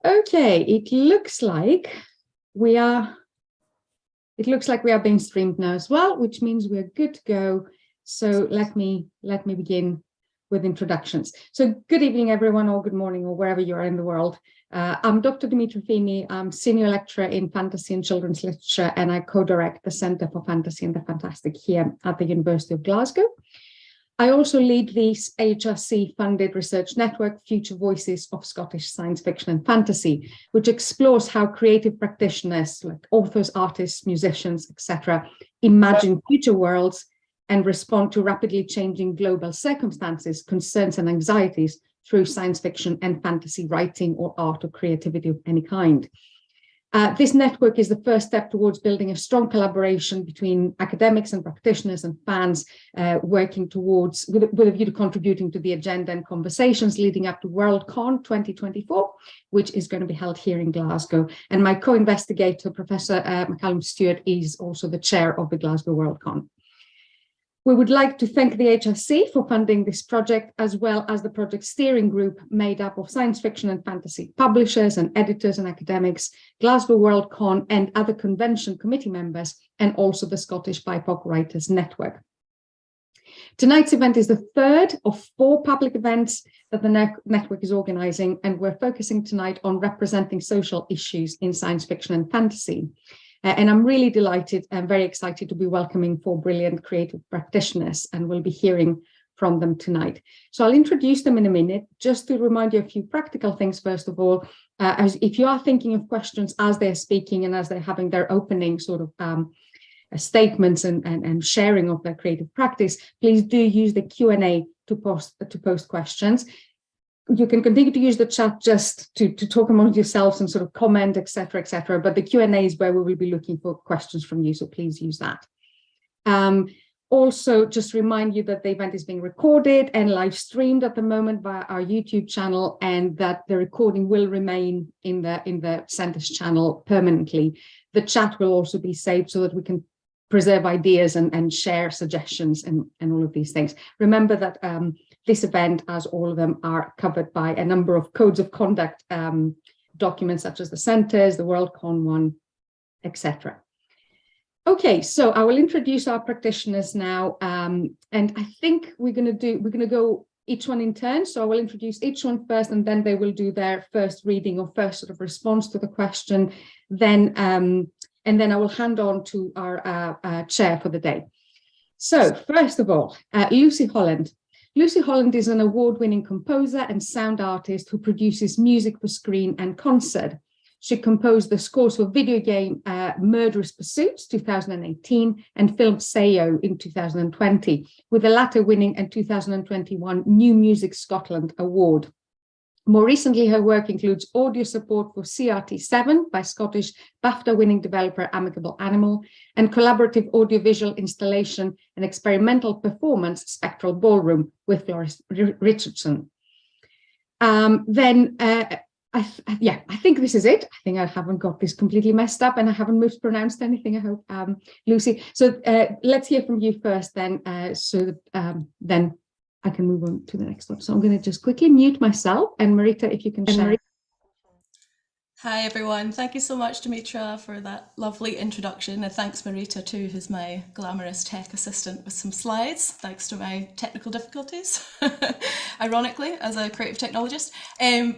Okay, it looks like we are being streamed now as well, which means we're good to go. So let me begin with introductions. So good evening, everyone, or good morning, or wherever you are in the world. I'm Dr. Dimitra Fini. I'm Senior Lecturer in Fantasy and Children's Literature, and I co-direct the Centre for Fantasy and the Fantastic here at the University of Glasgow. I also lead the HRC-funded research network, Future Voices of Scottish Science Fiction and Fantasy, which explores how creative practitioners like authors, artists, musicians, etc., imagine future worlds and respond to rapidly changing global circumstances, concerns, and anxieties through science fiction and fantasy writing or art or creativity of any kind. This network is the first step towards building a strong collaboration between academics and practitioners and fans, working towards, with a view to contributing to the agenda and conversations leading up to Worldcon 2024, which is going to be held here in Glasgow. And my co-investigator, Professor MacLeod Stewart, is also the chair of the Glasgow Worldcon. We would like to thank the HRC for funding this project, as well as the project steering group made up of science fiction and fantasy publishers and editors and academics, Glasgow Worldcon and other convention committee members, and also the Scottish BIPOC Writers Network. Tonight's event is the third of 4 public events that the network is organising, and we're focusing tonight on representing social issues in science fiction and fantasy. And I'm really delighted and very excited to be welcoming 4 brilliant creative practitioners, and we'll be hearing from them tonight. So I'll introduce them in a minute, just to remind you a few practical things. First of all, as if you are thinking of questions as they're speaking and as they're having their opening sort of statements and sharing of their creative practice, please do use the Q&A to post questions. You can continue to use the chat just to talk among yourselves and sort of comment, etc., but the Q&A is where we will be looking for questions from you, so please use that. Also, just remind you that the event is being recorded and live streamed at the moment via our YouTube channel, and that the recording will remain in the Centre's channel permanently. The chat will also be saved so that we can preserve ideas and share suggestions and all of these things. Remember that this event, as all of them, are covered by a number of codes of conduct documents, such as the Centre's, the Worldcon one, etc. Okay, so I will introduce our practitioners now, and I think we're going to go each one in turn. So I will introduce each one first, and then they will do their first reading or first sort of response to the question. And then I will hand on to our chair for the day. So first of all, Luci Holland. Luci Holland is an award-winning composer and sound artist who produces music for screen and concert. She composed the scores for video game Murderous Pursuits 2018 and film Sayo in 2020, with the latter winning a 2021 New Music Scotland Award. More recently, her work includes audio support for CRT7 by Scottish BAFTA-winning developer Amicable Animal, and collaborative audiovisual installation and experimental performance Spectral Ballroom with Floris Richardson. I think this is it. I think I haven't got this completely messed up and I haven't mispronounced anything, I hope, Luci. So let's hear from you first then, then I can move on to the next one. So I'm going to just quickly mute myself, and Marita, if you can share. Hi everyone, thank you so much Dimitra for that lovely introduction, and thanks Marita too, who's my glamorous tech assistant with some slides, thanks to my technical difficulties, ironically, as a creative technologist.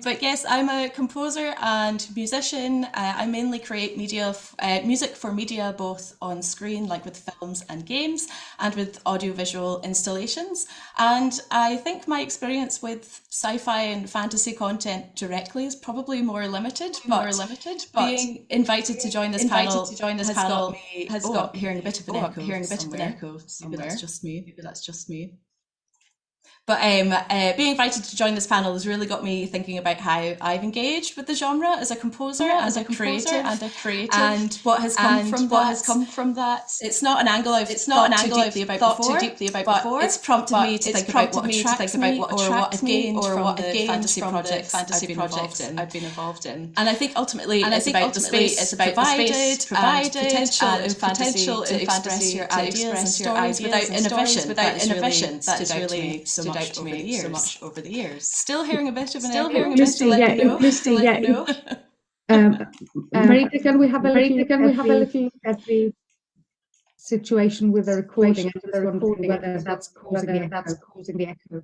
But yes, I'm a composer and musician. I mainly create music for media, both on screen, like with films and games, and with audiovisual installations. And I think my experience with sci-fi and fantasy content directly is probably more limited, but being invited to join this panel has got hearing a bit of an echo somewhere. Maybe that's just me. But being invited to join this panel has really got me thinking about how I've engaged with the genre as a composer and a creative, and what has come from that. It's not an angle I've thought too deeply about before. It's prompted me to think about what attracts me, or what I've gained from the fantasy projects I've been involved in. And I think ultimately it's about the space provided, potential in fantasy to express your ideas and stories without inhibition. That's really so out to me so much over the years. Still hearing a bit of an Still echo, hearing a just bit to of let an you know. echo, just to let you know. Marita, can we have a little at the situation with the recording? I'm just wondering whether that's causing the echo.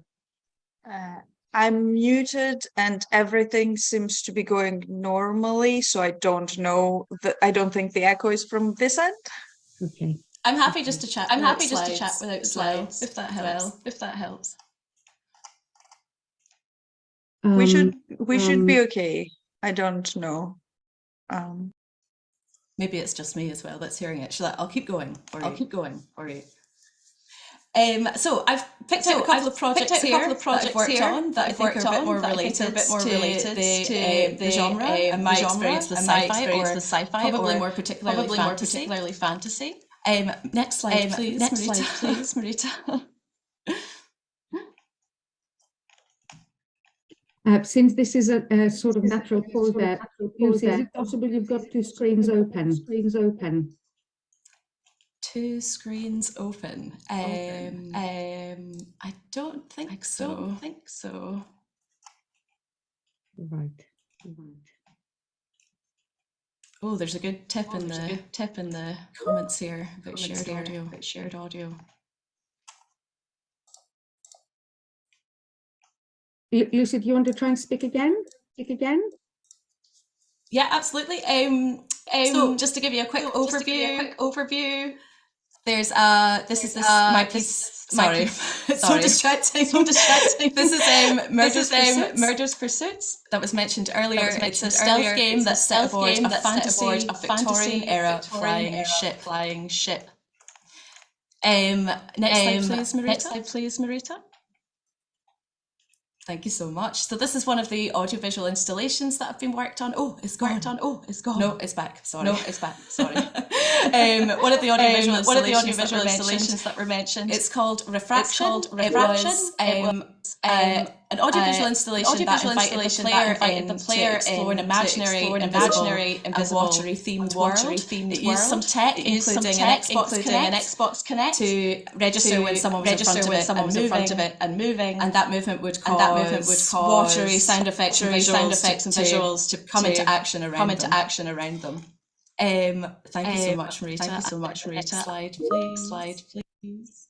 I'm muted and everything seems to be going normally, so I don't know that. I don't think the echo is from this end. Okay. I'm happy just to chat. I'm happy just to chat without slides, if that helps. If that helps. Um, We should be okay. I don't know. Maybe it's just me as well that's hearing it. I'll keep going. All right. So I've picked out a couple of projects here that I've worked on that I think are a bit more related to the genre and my experience with sci-fi, or probably more particularly fantasy. Next slide, please, Marita. Since this is a sort of natural pause there, Luci, is it possible you've got two screens open? Two screens open. I don't think so. Right. Oh, there's a good tip in the comments here about shared audio. Luci, do you want to try and speak again? Yeah, absolutely. So just to give you a quick overview, there's my piece. Sorry, it's so distracting. This is Murder's Pursuits that was mentioned earlier. It's a stealth game that's set aboard a Victorian era flying ship. Next slide, please, Marita. Thank you so much. So this is one of the audiovisual installations that have been worked on. Oh, it's gone. No, it's back. Sorry. One of the audiovisual installations that were mentioned. It's called Refraction. It was an audiovisual installation that invited the player to explore an imaginary, invisible, and watery themed world. It used some tech, including an Xbox Connect, to register when someone was in front of it and moving, and that movement would cause watery sound effects and visuals to come into action around them. Thank you so much, Marita. Next slide, please.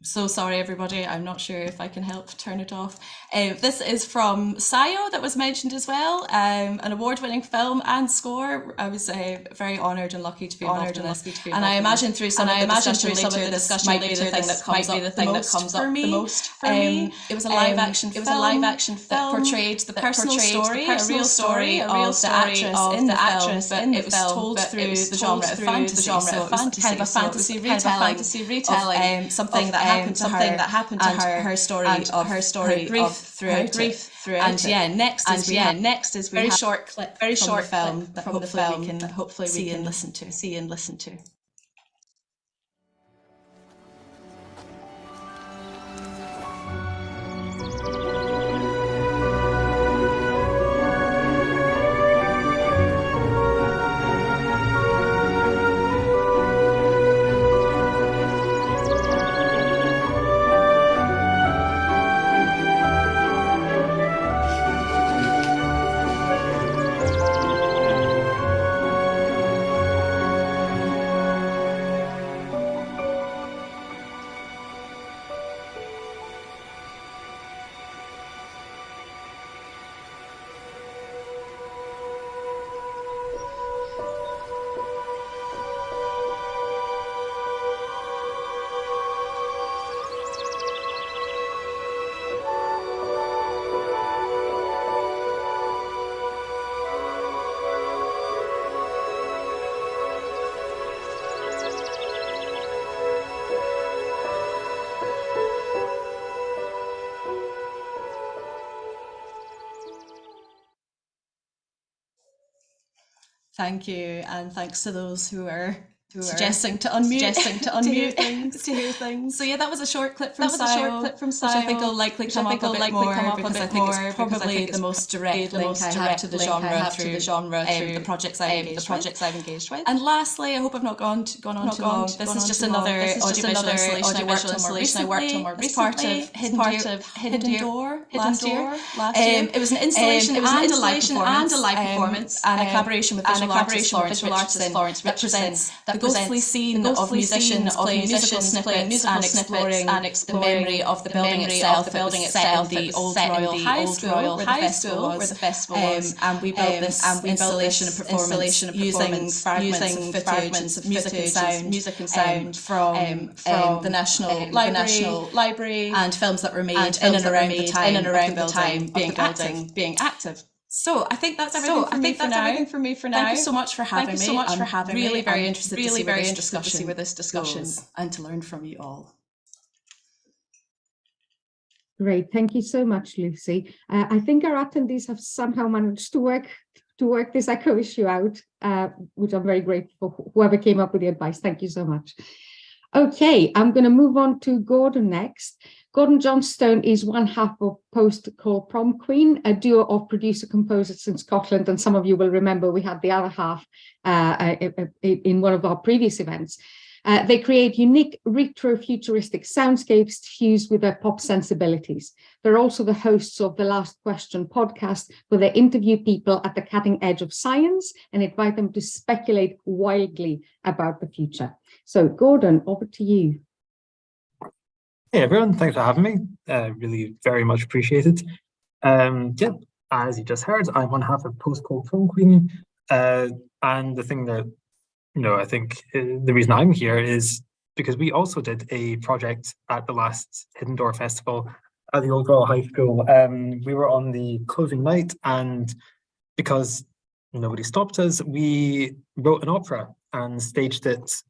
So sorry, everybody. I'm not sure if I can help turn it off. This is from Sayo that was mentioned as well, an award-winning film and score. I was very honoured and lucky to be involved in this. And I imagine through some of the discussion later, this might be the thing that comes up the most for me. It was a live action film that portrayed the personal story, a real story of the actress in the film, but it was told through the genre of fantasy. So it was kind of a fantasy retelling of something that happened to her, her story of grief throughout. And next is we have a very short clip from the film that hopefully we can see and listen to. Thank you, and thanks to those who are suggesting to unmute things, to hear things. So yeah, that was a short clip from Sile, which I think will likely come up a bit more because I think it's probably the most direct link I have to the genre through the projects I've engaged with. And lastly, I hope I've not gone on too long. This is just another audiovisual installation I worked on more recently as part of Hidden Door last year. It was an installation and a live performance and a collaboration with visual artist Florence Richardson that ghostly scene of musicians playing musical snippets and exploring the memory of the building itself, the old Royal High School where the festival was. And we built this installation and performance using fragments of music and sound from the National Library and films that were made in and around the time being active. So I think that's everything for me for now. Thank you so much for having me. I'm really very interested to see where this discussion goes and to learn from you all. Great, thank you so much, Lucy. I think our attendees have somehow managed to work this echo issue out, which I'm very grateful for whoever came up with the advice. Thank you so much. Okay, I'm going to move on to Gordon next. Gordon Johnstone is one half of Post called Prom Queen, a duo of producer-composers in Scotland, and some of you will remember we had the other half in one of our previous events. They create unique retro-futuristic soundscapes fused with their pop sensibilities. They're also the hosts of the Last Question podcast, where they interview people at the cutting edge of science and invite them to speculate wildly about the future. So, Gordon, over to you. Hey everyone, thanks for having me. Really very much appreciated. Yeah, as you just heard, I'm one half of Post called Prom Queen. And the thing that, I think the reason I'm here is because we also did a project at the last Hidden Door Festival at the Old Royal High School. We were on the closing night, and because nobody stopped us, we wrote an opera and staged it.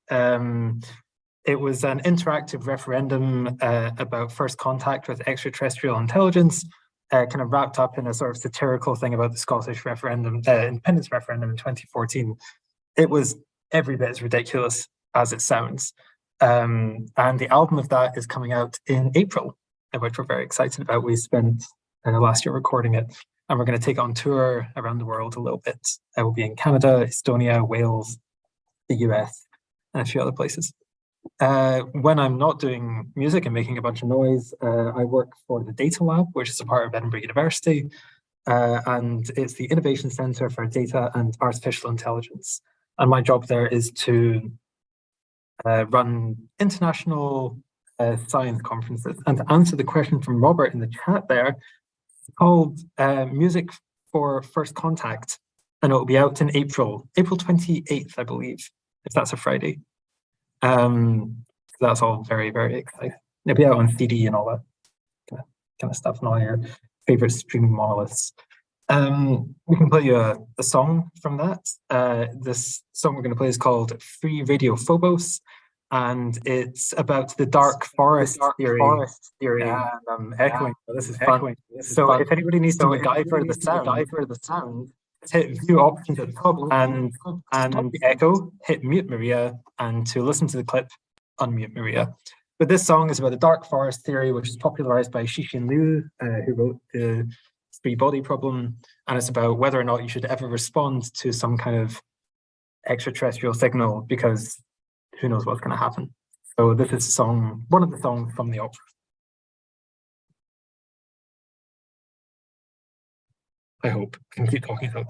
It was an interactive referendum about first contact with extraterrestrial intelligence, kind of wrapped up in a sort of satirical thing about the Scottish referendum, independence referendum in 2014. It was every bit as ridiculous as it sounds. And the album of that is coming out in April, which we're very excited about. We spent the last year recording it, and we're going to take it on tour around the world a little bit. It will be in Canada, Estonia, Wales, the US, and a few other places. When I'm not doing music and making a bunch of noise, I work for the Data Lab, which is a part of Edinburgh University, and it's the Innovation Centre for Data and Artificial Intelligence. And my job there is to run international science conferences. And to answer the question from Robert in the chat there, it's called Music for First Contact, and it will be out in April 28th, I believe, if that's a Friday. That's all very, very exciting. It'll be out on CD and all that kind of stuff, and all your favorite streaming monoliths. We can play you a song from that. This song we're going to play is called Free Radio Phobos, and it's about the dark forest theory. And I'm echoing, but this is fun. So if anybody needs to MacGyver the sound, hit view options at the top and the echo, hit mute Maria, and to listen to the clip, unmute Maria. But this song is about the dark forest theory, which is popularized by Cixin Liu, who wrote the Three Body Problem, and it's about whether or not you should ever respond to some kind of extraterrestrial signal, because who knows what's going to happen. So this is one of the songs from the opera. I hope. I can keep talking so.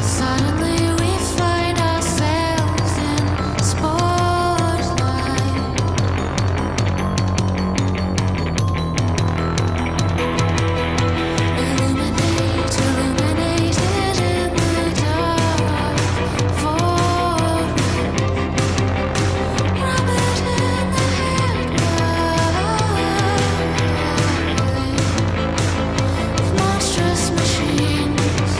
Suddenly we find ourselves in spotlight. Illuminated in the dark forest. Rabbit in the headlight. Monstrous machines.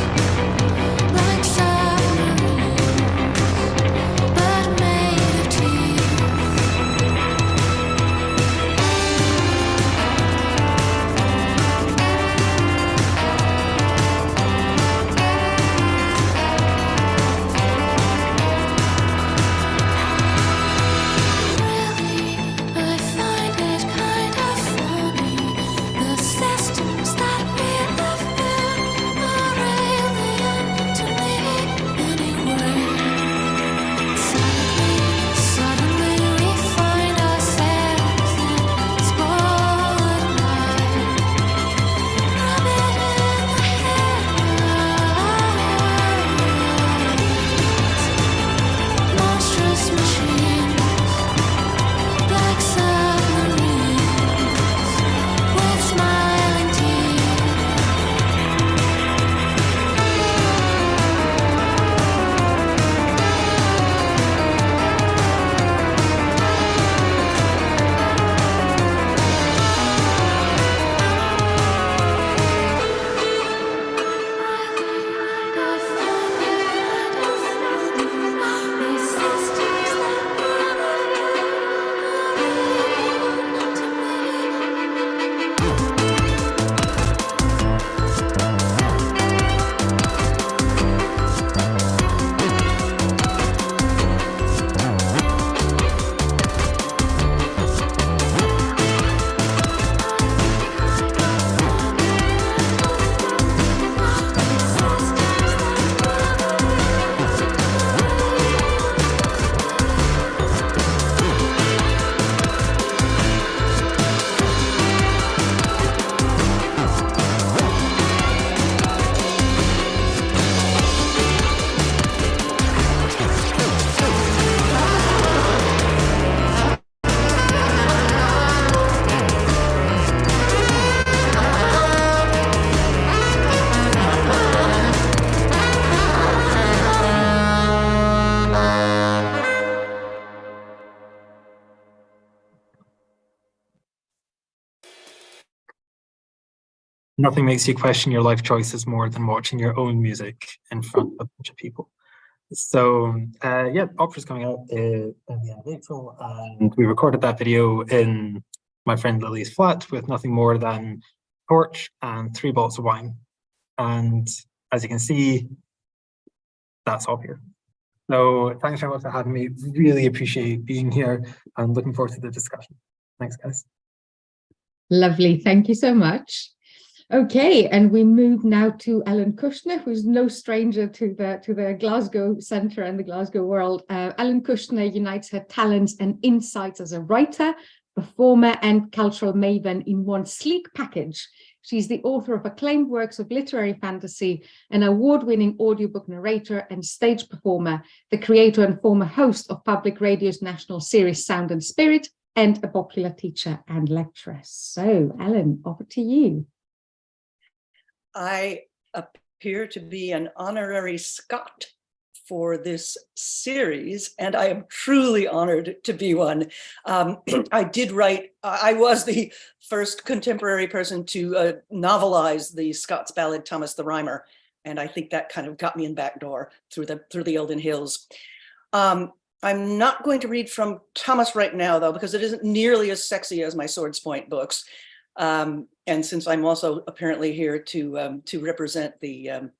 Nothing makes you question your life choices more than watching your own music in front of a bunch of people. So yeah, opera's coming out in the end of April, and we recorded that video in my friend Lily's flat with nothing more than torch and 3 bottles of wine. And as you can see, that's all here. So thanks very much for having me. Really appreciate being here and looking forward to the discussion. Thanks, guys. Lovely. Thank you so much. Okay, and we move now to Ellen Kushner, who's no stranger to the Glasgow Centre and the Glasgow world. Ellen Kushner unites her talents and insights as a writer, performer, and cultural maven in one sleek package. She's the author of acclaimed works of literary fantasy, an award-winning audiobook narrator and stage performer, the creator and former host of public radio's national series Sound and Spirit, and a popular teacher and lecturer. So, Ellen, over to you. I appear to be an honorary Scot for this series, and I am truly honored to be one. I did write, I was the first contemporary person to novelize the Scots ballad Thomas the Rhymer, and I think that kind of got me in back door through the Eildon Hills. I'm not going to read from Thomas right now, though, because it isn't nearly as sexy as my Swords Point books. And since I'm also apparently here to represent the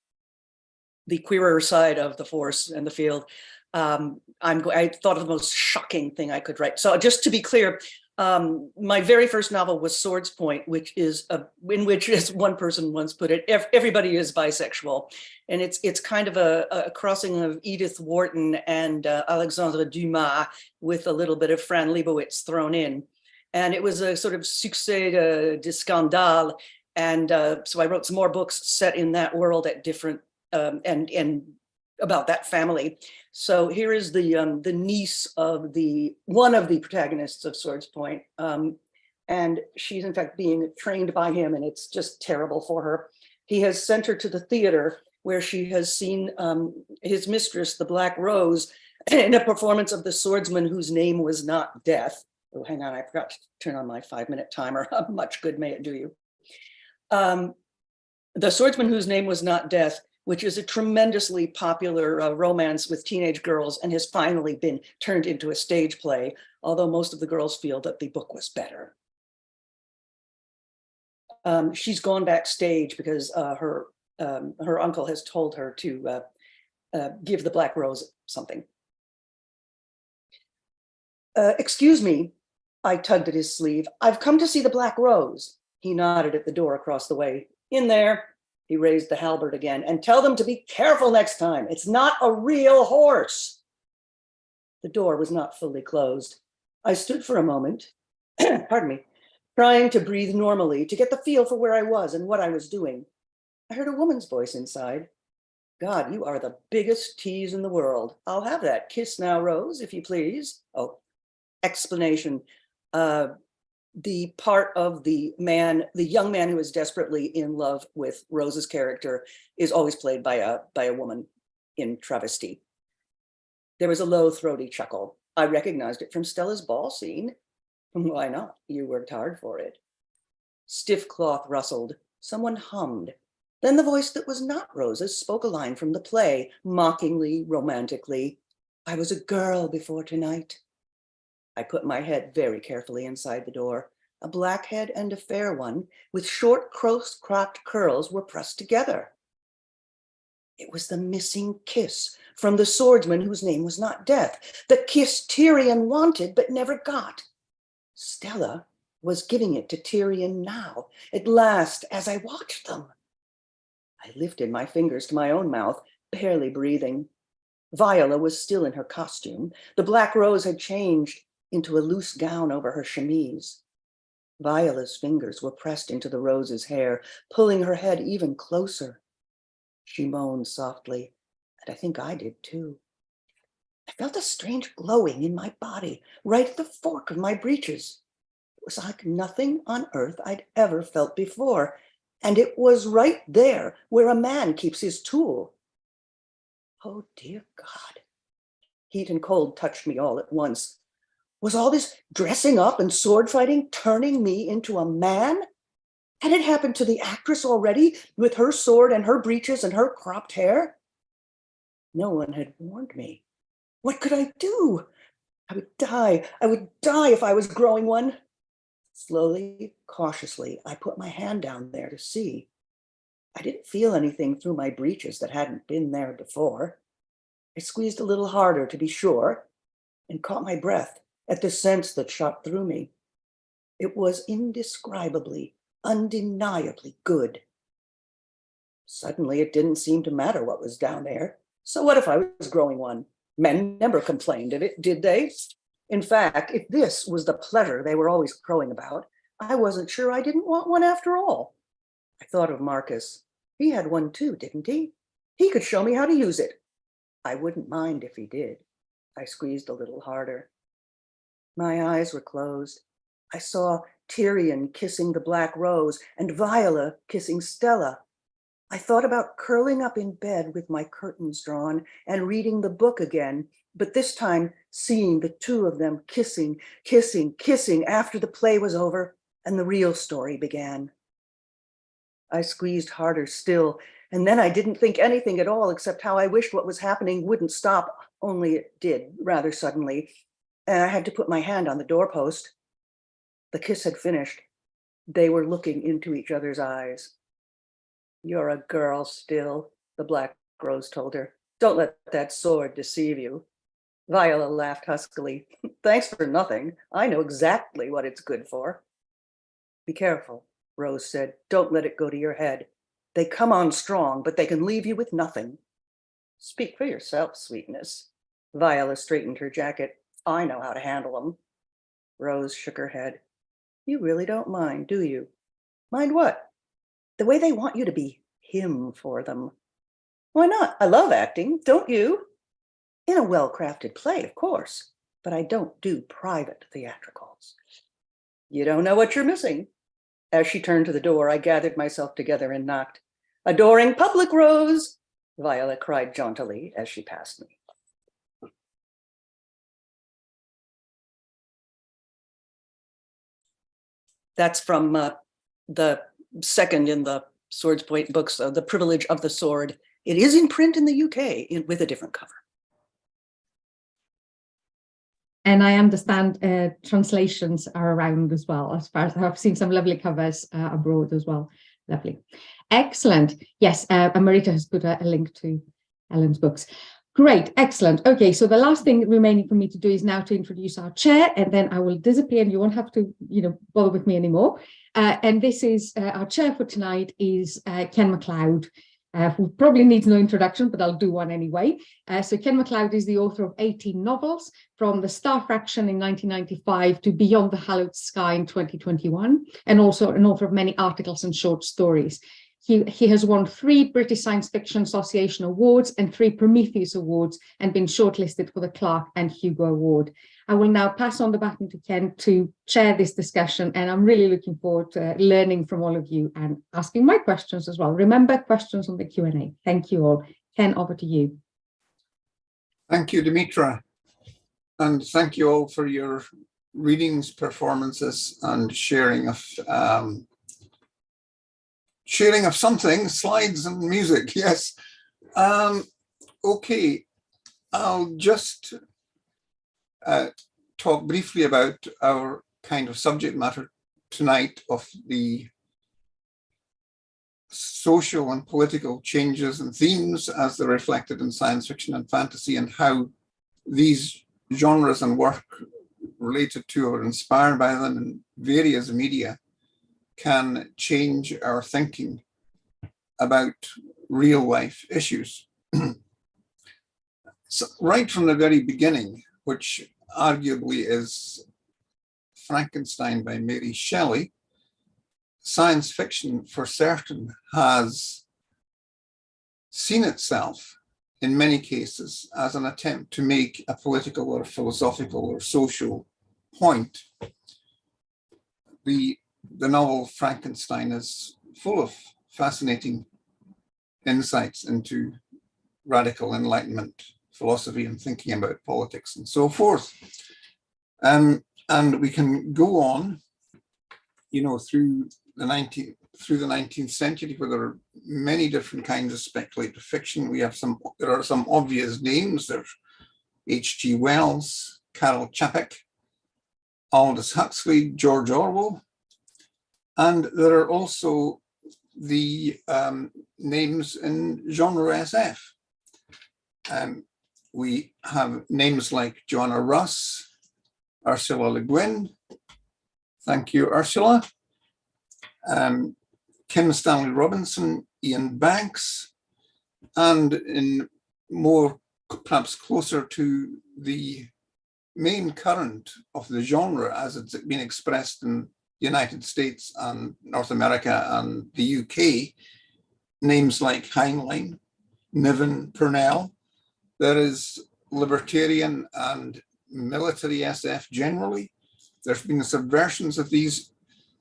queerer side of the force and the field, I thought of the most shocking thing I could write. So just to be clear, my very first novel was Swords Point, which is in which, as one person once put it, everybody is bisexual, and it's kind of a crossing of Edith Wharton and Alexandre Dumas with a little bit of Fran Lebowitz thrown in. And it was a sort of succès de scandale. And so I wrote some more books set in that world at different, and about that family. So here is the niece of one of the protagonists of Swords Point. And she's in fact being trained by him, and it's just terrible for her. He has sent her to the theater where she has seen his mistress, the Black Rose, in a performance of The Swordsman Whose Name Was Not Death. Oh, hang on, I forgot to turn on my 5-minute timer. Much good may it do you. The Swordsman Whose Name Was Not Death, which is a tremendously popular romance with teenage girls and has finally been turned into a stage play, although most of the girls feel that the book was better. She's gone backstage because her uncle has told her to give the Black Rose something. Excuse me, I tugged at his sleeve. I've come to see the Black Rose. He nodded at the door across the way. In there. He raised the halberd again. And tell them to be careful next time. It's not a real horse. The door was not fully closed. I stood for a moment, pardon me, trying to breathe normally, to get the feel for where I was and what I was doing. I heard a woman's voice inside. God, you are the biggest tease in the world. I'll have that. Kiss now, Rose, if you please. Oh, explanation. The part of the young man who is desperately in love with Rose's character is always played by a woman in travesti. There was a low, throaty chuckle. I recognized it from Stella's ball scene. Why not? You worked hard for it. Stiff cloth rustled. Someone hummed. Then the voice that was not Rose's spoke a line from the play, mockingly, romantically. I was a girl before tonight. I put my head very carefully inside the door. A black head and a fair one, with short, close-cropped curls, were pressed together. It was the missing kiss from the swordsman whose name was not Death, the kiss Tyrion wanted but never got. Stella was giving it to Tyrion now, at last, as I watched them. I lifted my fingers to my own mouth, barely breathing. Viola was still in her costume. The Black Rose had changed into a loose gown over her chemise. Viola's fingers were pressed into the Rose's hair, pulling her head even closer. She moaned softly, and I think I did too. I felt a strange glowing in my body, right at the fork of my breeches. It was like nothing on earth I'd ever felt before, and it was right there where a man keeps his tool. Oh, dear God. Heat and cold touched me all at once. Was all this dressing up and sword fighting turning me into a man? Had it happened to the actress already, with her sword and her breeches and her cropped hair? No one had warned me. What could I do? I would die. I would die if I was growing one. Slowly, cautiously, I put my hand down there to see. I didn't feel anything through my breeches that hadn't been there before. I squeezed a little harder to be sure and caught my breath at the sense that shot through me. It was indescribably, undeniably good. Suddenly, it didn't seem to matter what was down there. So what if I was growing one? Men never complained of it, did they? In fact, if this was the pleasure they were always crowing about, I wasn't sure I didn't want one after all. I thought of Marcus. He had one too, didn't he? He could show me how to use it. I wouldn't mind if he did. I squeezed a little harder. My eyes were closed. I saw Tyrion kissing the black rose and Viola kissing Stella. I thought about curling up in bed with my curtains drawn and reading the book again, but this time seeing the two of them kissing, kissing, kissing after the play was over and the real story began. I squeezed harder still, and then I didn't think anything at all except how I wished what was happening wouldn't stop, only it did rather suddenly. And I had to put my hand on the doorpost. The kiss had finished. They were looking into each other's eyes. You're a girl still, the black rose told her. Don't let that sword deceive you. Viola laughed huskily. Thanks for nothing. I know exactly what it's good for. Be careful, Rose said. Don't let it go to your head. They come on strong, but they can leave you with nothing. Speak for yourself, sweetness. Viola straightened her jacket. I know how to handle them. Rose shook her head. You really don't mind, do you? Mind what? The way they want you to be him for them. Why not? I love acting, don't you? In a well-crafted play, of course, but I don't do private theatricals. You don't know what you're missing. As she turned to the door, I gathered myself together and knocked. Adoring public, Rose, Viola cried jauntily as she passed me. That's from the second in the Swords Point books, The Privilege of the Sword. It is in print in the UK with a different cover. And I understand translations are around as well. As far as I've seen some lovely covers abroad as well. Lovely. Excellent. Yes, and Marita has put a link to Ellen's books. Great, excellent. Okay, so the last thing remaining for me to do is now to introduce our chair, and then I will disappear and you won't have to, bother with me anymore. And this is our chair for tonight is Ken MacLeod, who probably needs no introduction, but I'll do one anyway. So Ken MacLeod is the author of 18 novels, from The Star Fraction in 1995 to Beyond the Hallowed Sky in 2021, and also an author of many articles and short stories. He has won 3 British Science Fiction Association Awards and 3 Prometheus Awards, and been shortlisted for the Clark and Hugo Award. I will now pass on the baton to Ken to chair this discussion, and I'm really looking forward to learning from all of you and asking my questions as well. Remember, questions on the Q&A. Thank you all. Ken, over to you. Thank you, Dimitra. And thank you all for your readings, performances, and sharing of something, slides and music, yes. Okay, I'll just talk briefly about our kind of subject matter tonight of the social and political changes and themes as they're reflected in science fiction and fantasy, and how these genres and work related to or inspired by them in various media can change our thinking about real life issues. So right from the very beginning, which arguably is Frankenstein by Mary Shelley, science fiction for certain has seen itself in many cases as an attempt to make a political or philosophical or social point. The novel Frankenstein is full of fascinating insights into radical Enlightenment philosophy and thinking about politics and so forth. And we can go on, through the through the 19th century, where there are many different kinds of speculative fiction. There are some obvious names. There's H.G. Wells, Karel Čapek, Aldous Huxley, George Orwell, and there are also the names in genre SF. We have names like Joanna Russ, Ursula Le Guin. Thank you, Ursula. Kim Stanley Robinson, Ian Banks, and in more, perhaps closer to the main current of the genre as it's been expressed in the United States and North America and the UK, names like Heinlein, Niven, Purnell. There is libertarian and military SF generally. There's been subversions of these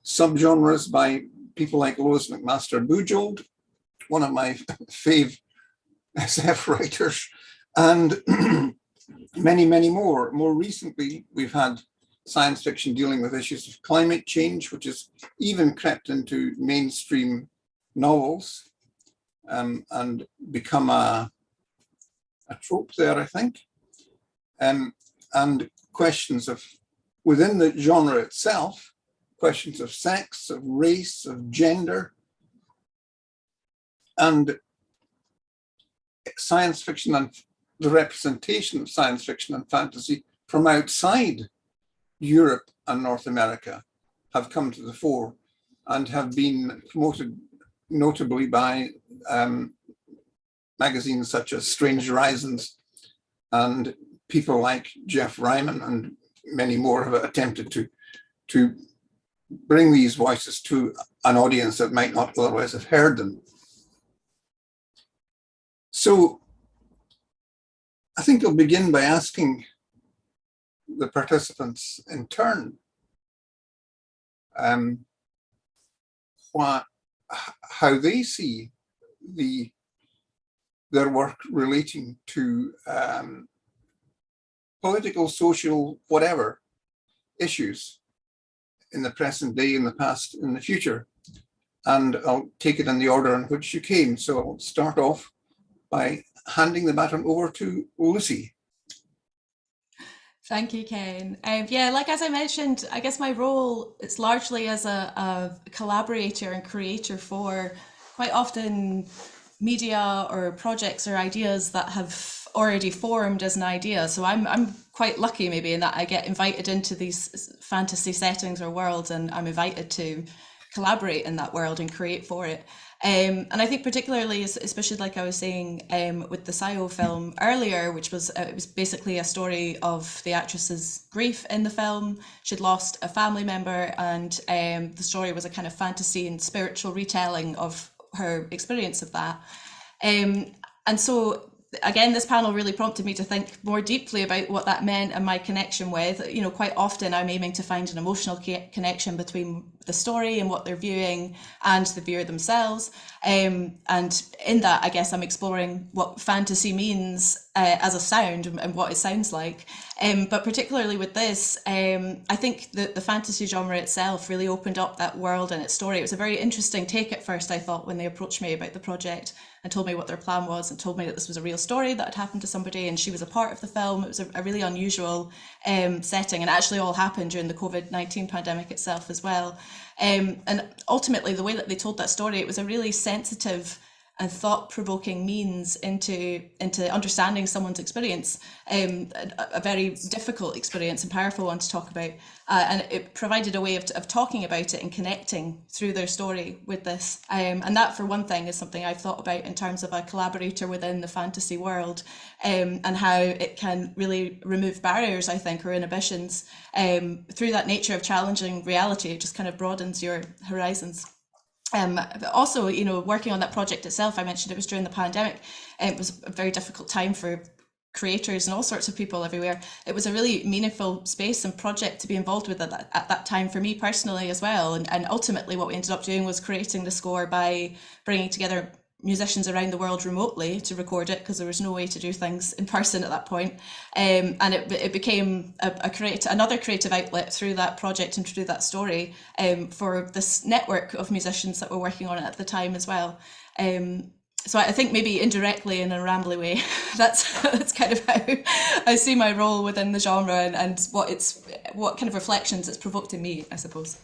subgenres by people like Lois McMaster Bujold, one of my fave SF writers, and many, many more. More recently, we've had science fiction dealing with issues of climate change, which has even crept into mainstream novels and become a trope there, I think. And questions of, within the genre itself, questions of sex, of race, of gender, and science fiction and the representation of science fiction and fantasy from outside Europe and North America have come to the fore and have been promoted notably by magazines such as Strange Horizons, and people like Jeff Ryman and many more have attempted to bring these voices to an audience that might not otherwise have heard them. So I think I'll begin by asking the participants in turn how they see their work relating to political, social, whatever issues in the present day, in the past, in the future. And I'll take it in the order in which you came. So I'll start off by handing the baton over to Luci. Thank you, Ken. Yeah, like as I mentioned, I guess my role is largely as a collaborator and creator for quite often media or projects or ideas that have already formed as an idea. So I'm quite lucky maybe in that I get invited into these fantasy settings or worlds, and I'm invited to collaborate in that world and create for it. And I think particularly, especially like I was saying with the Sayo film earlier, which was it was basically a story of the actress's grief in the film. She'd lost a family member, and the story was a kind of fantasy and spiritual retelling of her experience of that. And so again, this panel really prompted me to think more deeply about what that meant and my connection with, you know, quite often I'm aiming to find an emotional connection between the story and what they're viewing and the viewer themselves. And in that, I guess I'm exploring what fantasy means as a sound and what it sounds like. But particularly with this, I think the fantasy genre itself really opened up that world and its story. It was a very interesting take at first, I thought, when they approached me about the project and told me what their plan was and told me that this was a real story that had happened to somebody and she was a part of the film. It was a really unusual setting, and actually all happened during the COVID-19 pandemic itself as well. And ultimately, the way that they told that story, it was a really sensitive and thought-provoking means into understanding someone's experience, a very difficult experience and powerful one to talk about. And it provided a way of talking about it and connecting through their story with this. And that, for one thing, is something I've thought about in terms of a collaborator within the fantasy world, and how it can really remove barriers, I think, or inhibitions. Through that nature of challenging reality, it just kind of broadens your horizons. But also, you know, working on that project itself, I mentioned it was during the pandemic. It was a very difficult time for creators and all sorts of people everywhere. It was a really meaningful space and project to be involved with at that time for me personally as well. And ultimately what we ended up doing was creating the score by bringing together musicians around the world remotely to record it because there was no way to do things in person at that point. And it became another creative outlet through that project and through that story for this network of musicians that were working on it at the time as well. So I think maybe indirectly in a rambly way, that's kind of how I see my role within the genre and what kind of reflections it's provoked in me, I suppose.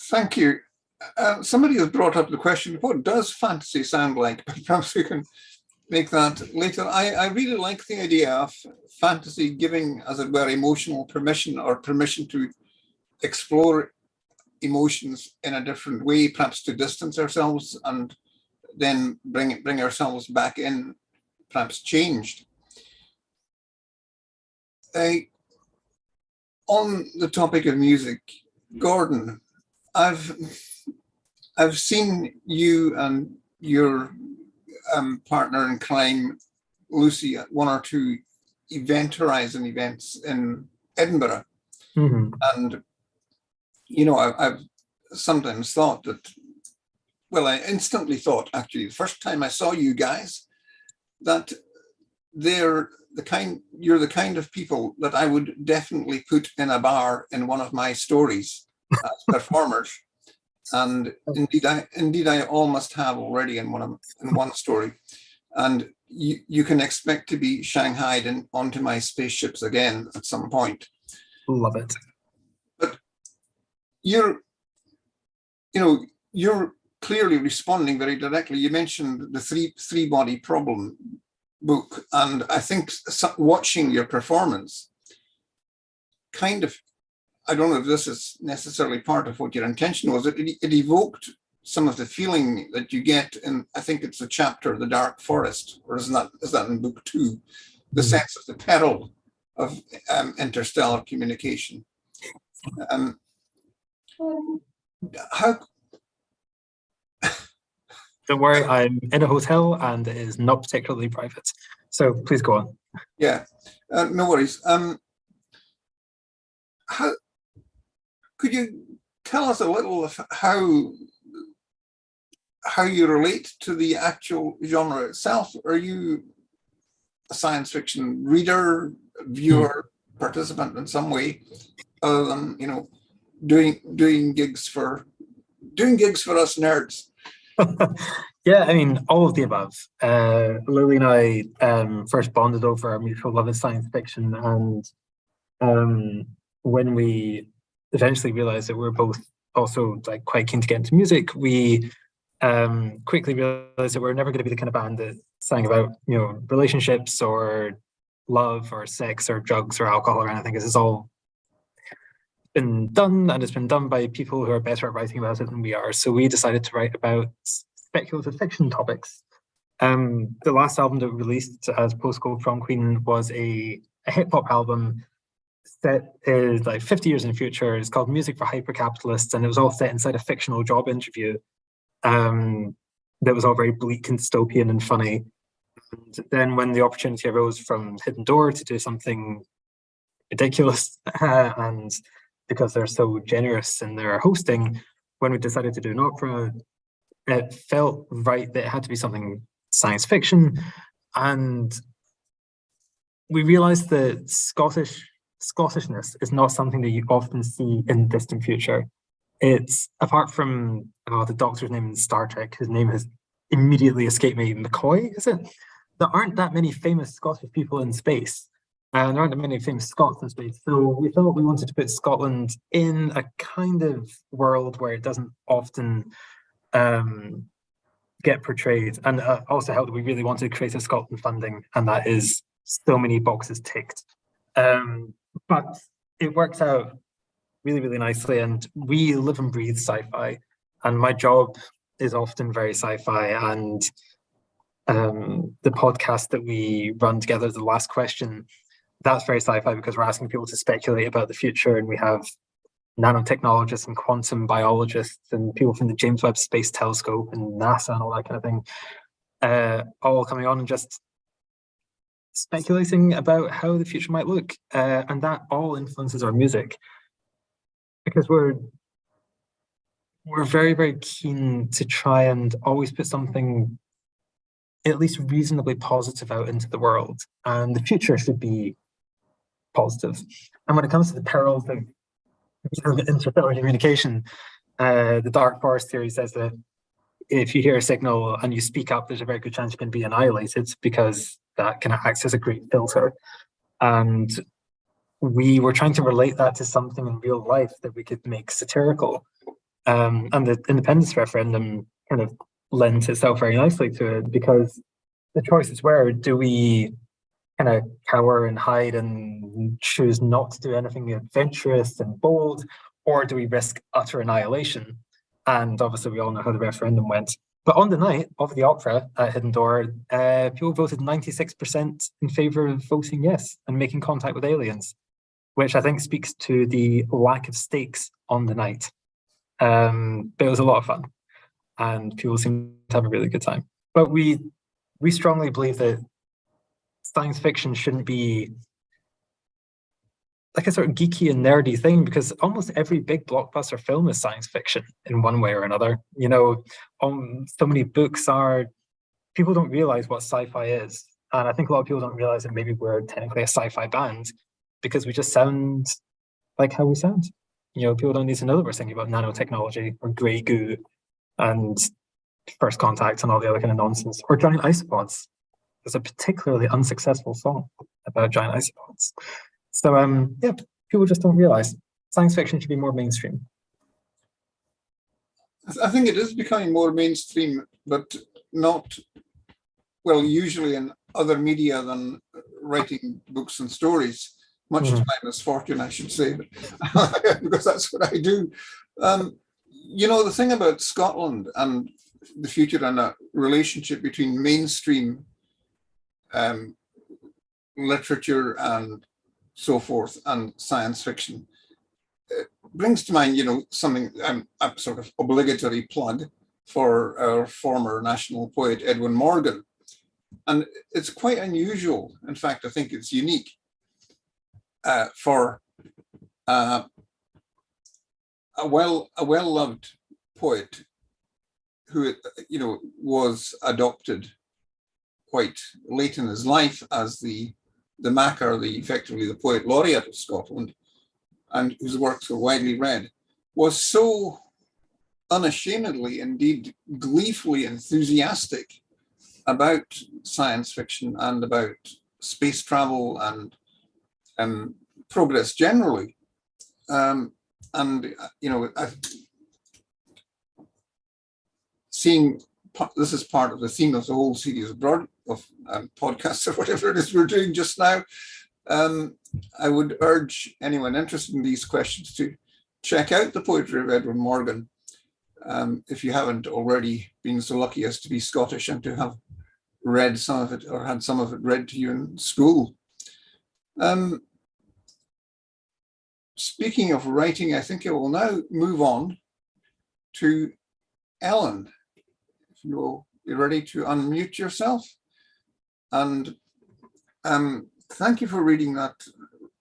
Thank you. Somebody has brought up the question, what does fantasy sound like? But perhaps we can make that later. I really like the idea of fantasy giving, as it were, emotional permission or permission to explore emotions in a different way, perhaps to distance ourselves and then bring ourselves back in, perhaps changed. On the topic of music, Gordon, I've seen you and your partner in crime, Luci, at one or two Horizon events in Edinburgh. And, you know, I've sometimes thought that, well, I instantly thought, actually, the first time I saw you guys, that you're the kind of people that I would definitely put in a bar in one of my stories as performers. And indeed I almost have already in one story. And you can expect to be shanghaied onto my spaceships again at some point. Love it. But you're clearly responding very directly. You mentioned the three body problem book, and I think watching your performance kind of, I don't know if this is necessarily part of what your intention was. It evoked some of the feeling that you get in, I think it's a chapter, The Dark Forest, or is that in book 2? The sense of the peril of interstellar communication. How? Don't worry, I'm in a hotel and it is not particularly private. So please go on. Yeah, no worries. How could you tell us a little of how you relate to the actual genre itself? Are you a science fiction reader, viewer, participant in some way, other than, you know, doing gigs for us nerds? Yeah, I mean, all of the above. Lily and I first bonded over our mutual love of science fiction, and when we eventually realized that we were both also like quite keen to get into music, we quickly realized that we were never going to be the kind of band that sang about, you know, relationships or love or sex or drugs or alcohol or anything. This has all been done, and it's been done by people who are better at writing about it than we are. So we decided to write about speculative fiction topics. The last album that we released as Postcode Prom Queen was a hip-hop album set is like 50 years in the future. It's called Music for Hypercapitalists, and it was all set inside a fictional job interview that was all very bleak and dystopian and funny. And then when the opportunity arose from Hidden Door to do something ridiculous, and because they're so generous in their hosting, when we decided to do an opera, it felt right that it had to be something science fiction. And we realized that Scottishness is not something that you often see in the distant future. It's, apart from the Doctor's name in Star Trek, his name has immediately escaped me, McCoy, is it? There aren't that many famous Scottish people in space, and there aren't that many famous Scots in space. So we thought we wanted to put Scotland in a kind of world where it doesn't often get portrayed. And also helped that we really wanted Creative Scotland funding, and that is so many boxes ticked. But it works out really, really nicely, and we live and breathe sci-fi, and my job is often very sci-fi, and the podcast that we run together, The Last Question, that's very sci-fi because we're asking people to speculate about the future, and we have nanotechnologists and quantum biologists and people from the James Webb Space Telescope and NASA and all that kind of thing, all coming on and just speculating about how the future might look, and that all influences our music because we're we're very, very keen to try and always put something at least reasonably positive out into the world, and the future should be positive. And when it comes to the perils of interstellar communication, the dark forest theory says that if you hear a signal and you speak up, there's a very good chance you can be annihilated, because that kind of acts as a great filter. And we were trying to relate that to something in real life that we could make satirical. And the independence referendum kind of lends itself very nicely to it, because the choices were, do we kind of cower and hide and choose not to do anything adventurous and bold, or do we risk utter annihilation? And obviously we all know how the referendum went. But on the night of the opera at Hidden Door, people voted 96% in favour of voting yes and making contact with aliens, which I think speaks to the lack of stakes on the night. But it was a lot of fun, and people seemed to have a really good time. But we strongly believe that science fiction shouldn't be like a sort of geeky and nerdy thing, because almost every big blockbuster film is science fiction in one way or another. You know, so many books are, people don't realize what sci-fi is. And I think a lot of people don't realize that maybe we're technically a sci-fi band because we just sound like how we sound. You know, people don't need to know that we're thinking about nanotechnology or grey goo and first contact and all the other kind of nonsense, or giant isopods. There's a particularly unsuccessful song about giant isopods. So yeah, people just don't realize science fiction should be more mainstream. I think it is becoming more mainstream, but not, well, usually in other media than writing books and stories, much to my misfortune, I should say, because that's what I do. You know, the thing about Scotland and the future and a relationship between mainstream literature and so forth and science fiction brings to mind, you know, something, a sort of obligatory plug for our former national poet Edwin Morgan. And it's quite unusual. In fact, I think it's unique for a well-loved poet who, you know, was adopted quite late in his life as the Macker, effectively the poet laureate of Scotland, and whose works were widely read, was so unashamedly, indeed gleefully enthusiastic about science fiction and about space travel and progress generally. And, you know, seeing, this is part of the theme of the whole series of podcasts or whatever it is we're doing just now. I would urge anyone interested in these questions to check out the poetry of Edwin Morgan, if you haven't already been so lucky as to be Scottish and to have read some of it or had some of it read to you in school. Speaking of writing, I think I will now move on to Ellen. If you will be ready to unmute yourself. And thank you for reading out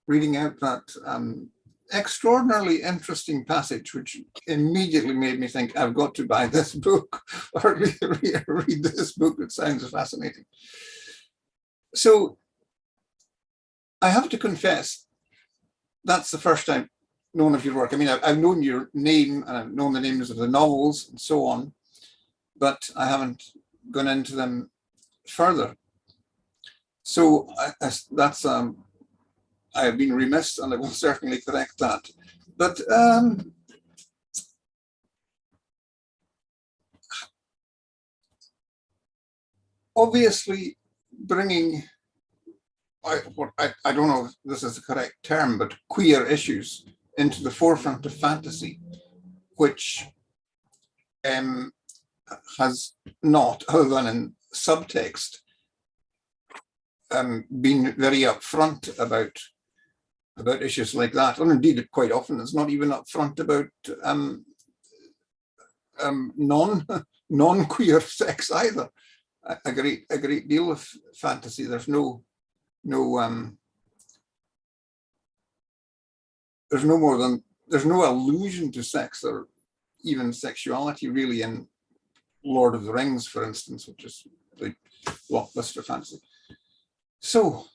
that extraordinarily interesting passage, which immediately made me think I've got to buy this book or read this book. It sounds fascinating. So I have to confess, that's the first I've known of your work. I mean, I've known your name and I've known the names of the novels and so on, but I haven't gone into them further. So that's I have been remiss, and I will certainly correct that. But obviously, bringing I don't know if this is the correct term, but queer issues into the forefront of fantasy, which has not, other than in subtext, been very upfront about issues like that, and indeed quite often it's not even upfront about non-queer sex either. A great deal of fantasy. There's no allusion to sex. even sexuality really in Lord of the Rings, for instance, which is the blockbuster fantasy. So,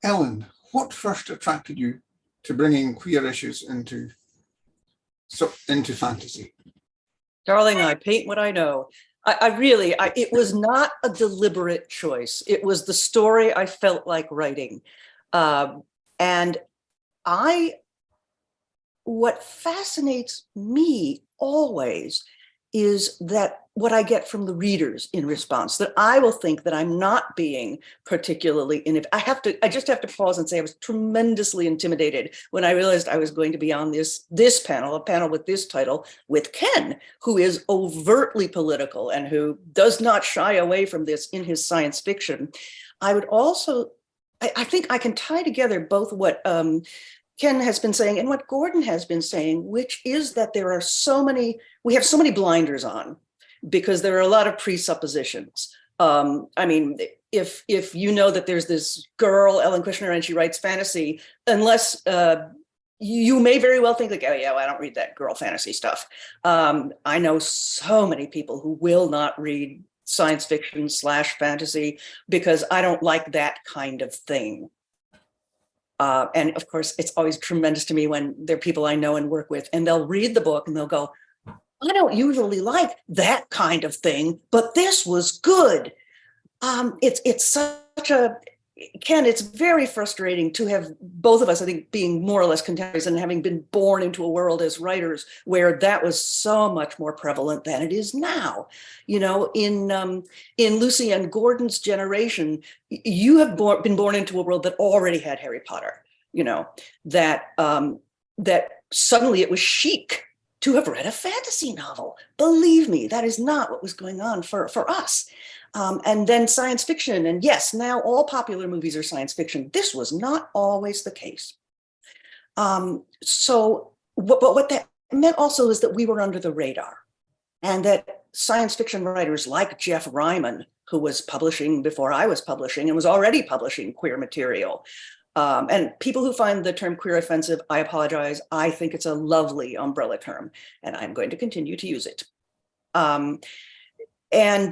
Ellen, what first attracted you to bringing queer issues into fantasy? Darling, I paint what I know. It was not a deliberate choice. It was the story I felt like writing. And what fascinates me always is that what I get from the readers in response, that I will think that I'm not being particularly I just have to pause and say I was tremendously intimidated when I realized I was going to be on this panel, a panel with this title, with Ken, who is overtly political and who does not shy away from this in his science fiction. I would also, I think I can tie together both what Ken has been saying and what Gordon has been saying, which is that we have so many blinders on because there are a lot of presuppositions. I mean, if you know that there's this girl, Ellen Kushner, and she writes fantasy, unless you may very well think like, oh yeah, well, I don't read that girl fantasy stuff. I know so many people who will not read science fiction / fantasy because I don't like that kind of thing. And of course, it's always tremendous to me when there are people I know and work with, and they'll read the book and they'll go, I don't usually like that kind of thing, but this was good. It's such a, Ken, it's very frustrating to have both of us, I think, being more or less contemporaries and having been born into a world as writers where that was so much more prevalent than it is now. You know, in Luci and Gordon's generation, you have been born into a world that already had Harry Potter, you know, that suddenly it was chic to have read a fantasy novel. Believe me, that is not what was going on for us. And then science fiction, and yes, now all popular movies are science fiction. This was not always the case. So what that meant also is that we were under the radar, and that science fiction writers like Jeff Ryman, who was publishing before I was publishing and was already publishing queer material, and people who find the term queer offensive, I apologize. I think it's a lovely umbrella term, and I'm going to continue to use it. And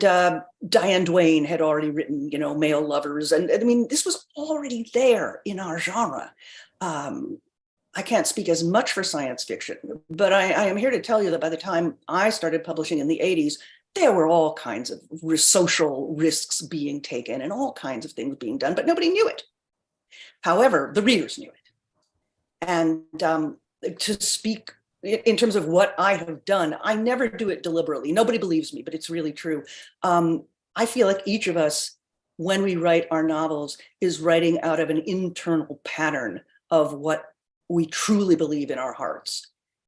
Diane Duane had already written, you know, male lovers. And I mean, this was already there in our genre. I can't speak as much for science fiction, but I am here to tell you that by the time I started publishing in the 80s, there were all kinds of social risks being taken and all kinds of things being done, but nobody knew it. However, the readers knew it. And to speak in terms of what I have done, I never do it deliberately. Nobody believes me, but it's really true. I feel like each of us, when we write our novels, is writing out of an internal pattern of what we truly believe in our hearts.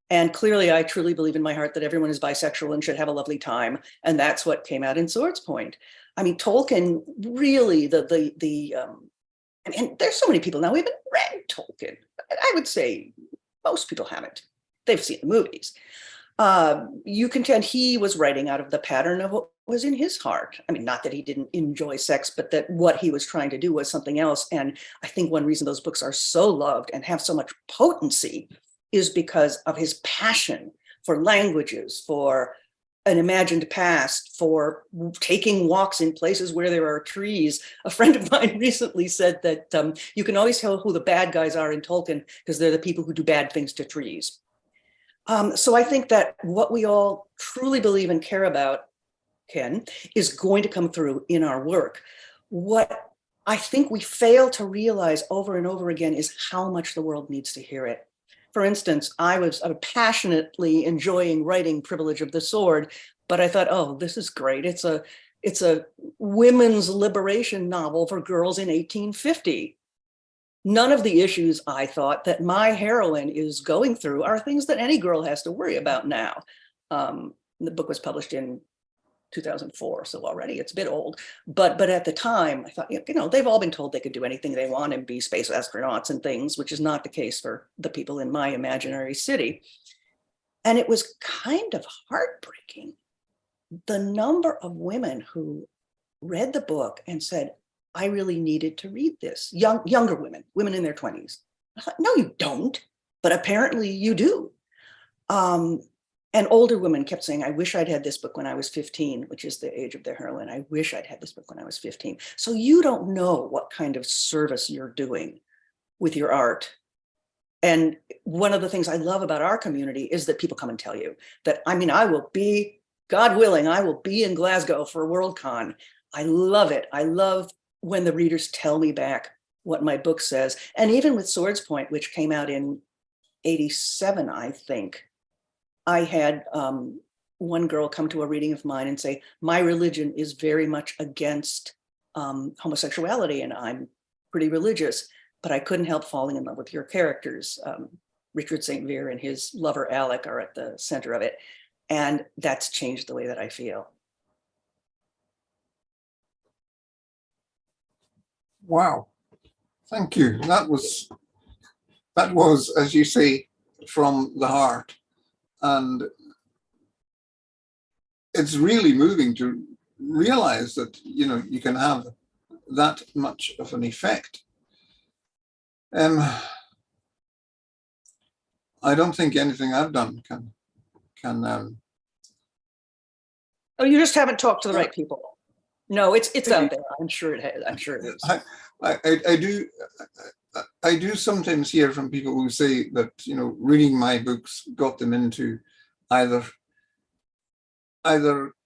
And clearly, I truly believe in my heart that everyone is bisexual and should have a lovely time. And that's what came out in Sword's Point. I mean, Tolkien really, and there's so many people now who haven't read Tolkien. I would say most people haven't. They've seen the movies. You contend he was writing out of the pattern of what was in his heart. I mean, not that he didn't enjoy sex, but that what he was trying to do was something else. And I think one reason those books are so loved and have so much potency is because of his passion for languages, for an imagined past, for taking walks in places where there are trees. A friend of mine recently said that you can always tell who the bad guys are in Tolkien because they're the people who do bad things to trees. So I think that what we all truly believe and care about, Ken, is going to come through in our work. What I think we fail to realize over and over again is how much the world needs to hear it. For instance, I was passionately enjoying writing Privilege of the Sword, but I thought, oh, this is great. It's a women's liberation novel for girls in 1850. None of the issues, I thought, that my heroine is going through are things that any girl has to worry about now. The book was published in 2004, so already it's a bit old. But at the time, I thought, you know, they've all been told they could do anything they want and be space astronauts and things, which is not the case for the people in my imaginary city. And it was kind of heartbreaking, the number of women who read the book and said, I really needed to read this. Younger women in their 20s. I thought, no, you don't, but apparently you do. And older women kept saying, I wish I'd had this book when I was 15, which is the age of the heroine. I wish I'd had this book when I was 15. So you don't know what kind of service you're doing with your art. And one of the things I love about our community is that people come and tell you that, I mean, I will be, God willing, I will be in Glasgow for Worldcon. I love it. I love when the readers tell me back what my book says. And even with Swords Point, which came out in 87, I think, I had one girl come to a reading of mine and say, my religion is very much against homosexuality, and I'm pretty religious, but I couldn't help falling in love with your characters. Richard St. Vere and his lover Alec are at the center of it. And that's changed the way that I feel. Wow. Thank you. That was, as you say, from the heart. And it's really moving to realize that, you know, you can have that much of an effect. I don't think anything I've done can Oh, you just haven't talked to the right people. No, it's out there. I'm sure it has. I'm sure it is. I do sometimes hear from people who say that, you know, reading my books got them into either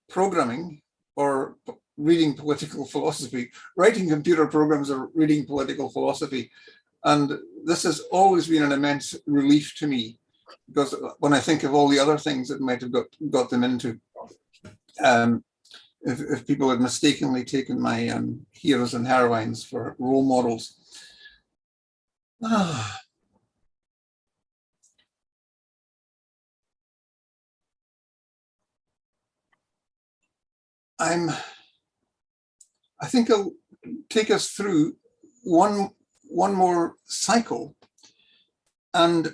programming or reading political philosophy, writing computer programs or reading political philosophy. And this has always been an immense relief to me, because when I think of all the other things that might have got them into, if people had mistakenly taken my heroes and heroines for role models. I think I'll take us through one more cycle and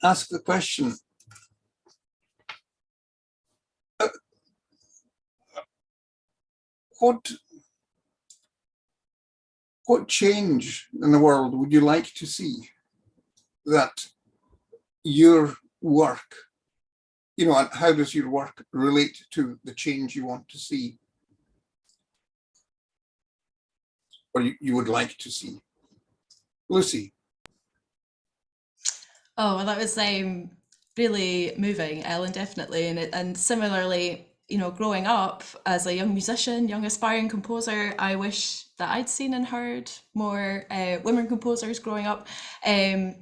ask the question, what change in the world would you like to see that your work, you know, and how does your work relate to the change you want to see, or you would like to see? Luci. Oh, well, that was really moving, Ellen, definitely. And similarly, you know, growing up as a young musician, young aspiring composer, I wish that I'd seen and heard more women composers growing up. And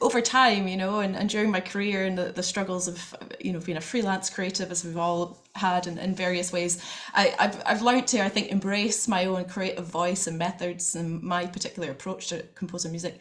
over time, you know, and during my career and the struggles of, you know, being a freelance creative, as we've all had in various ways, I've learned to, I think, embrace my own creative voice and methods and my particular approach to composing music.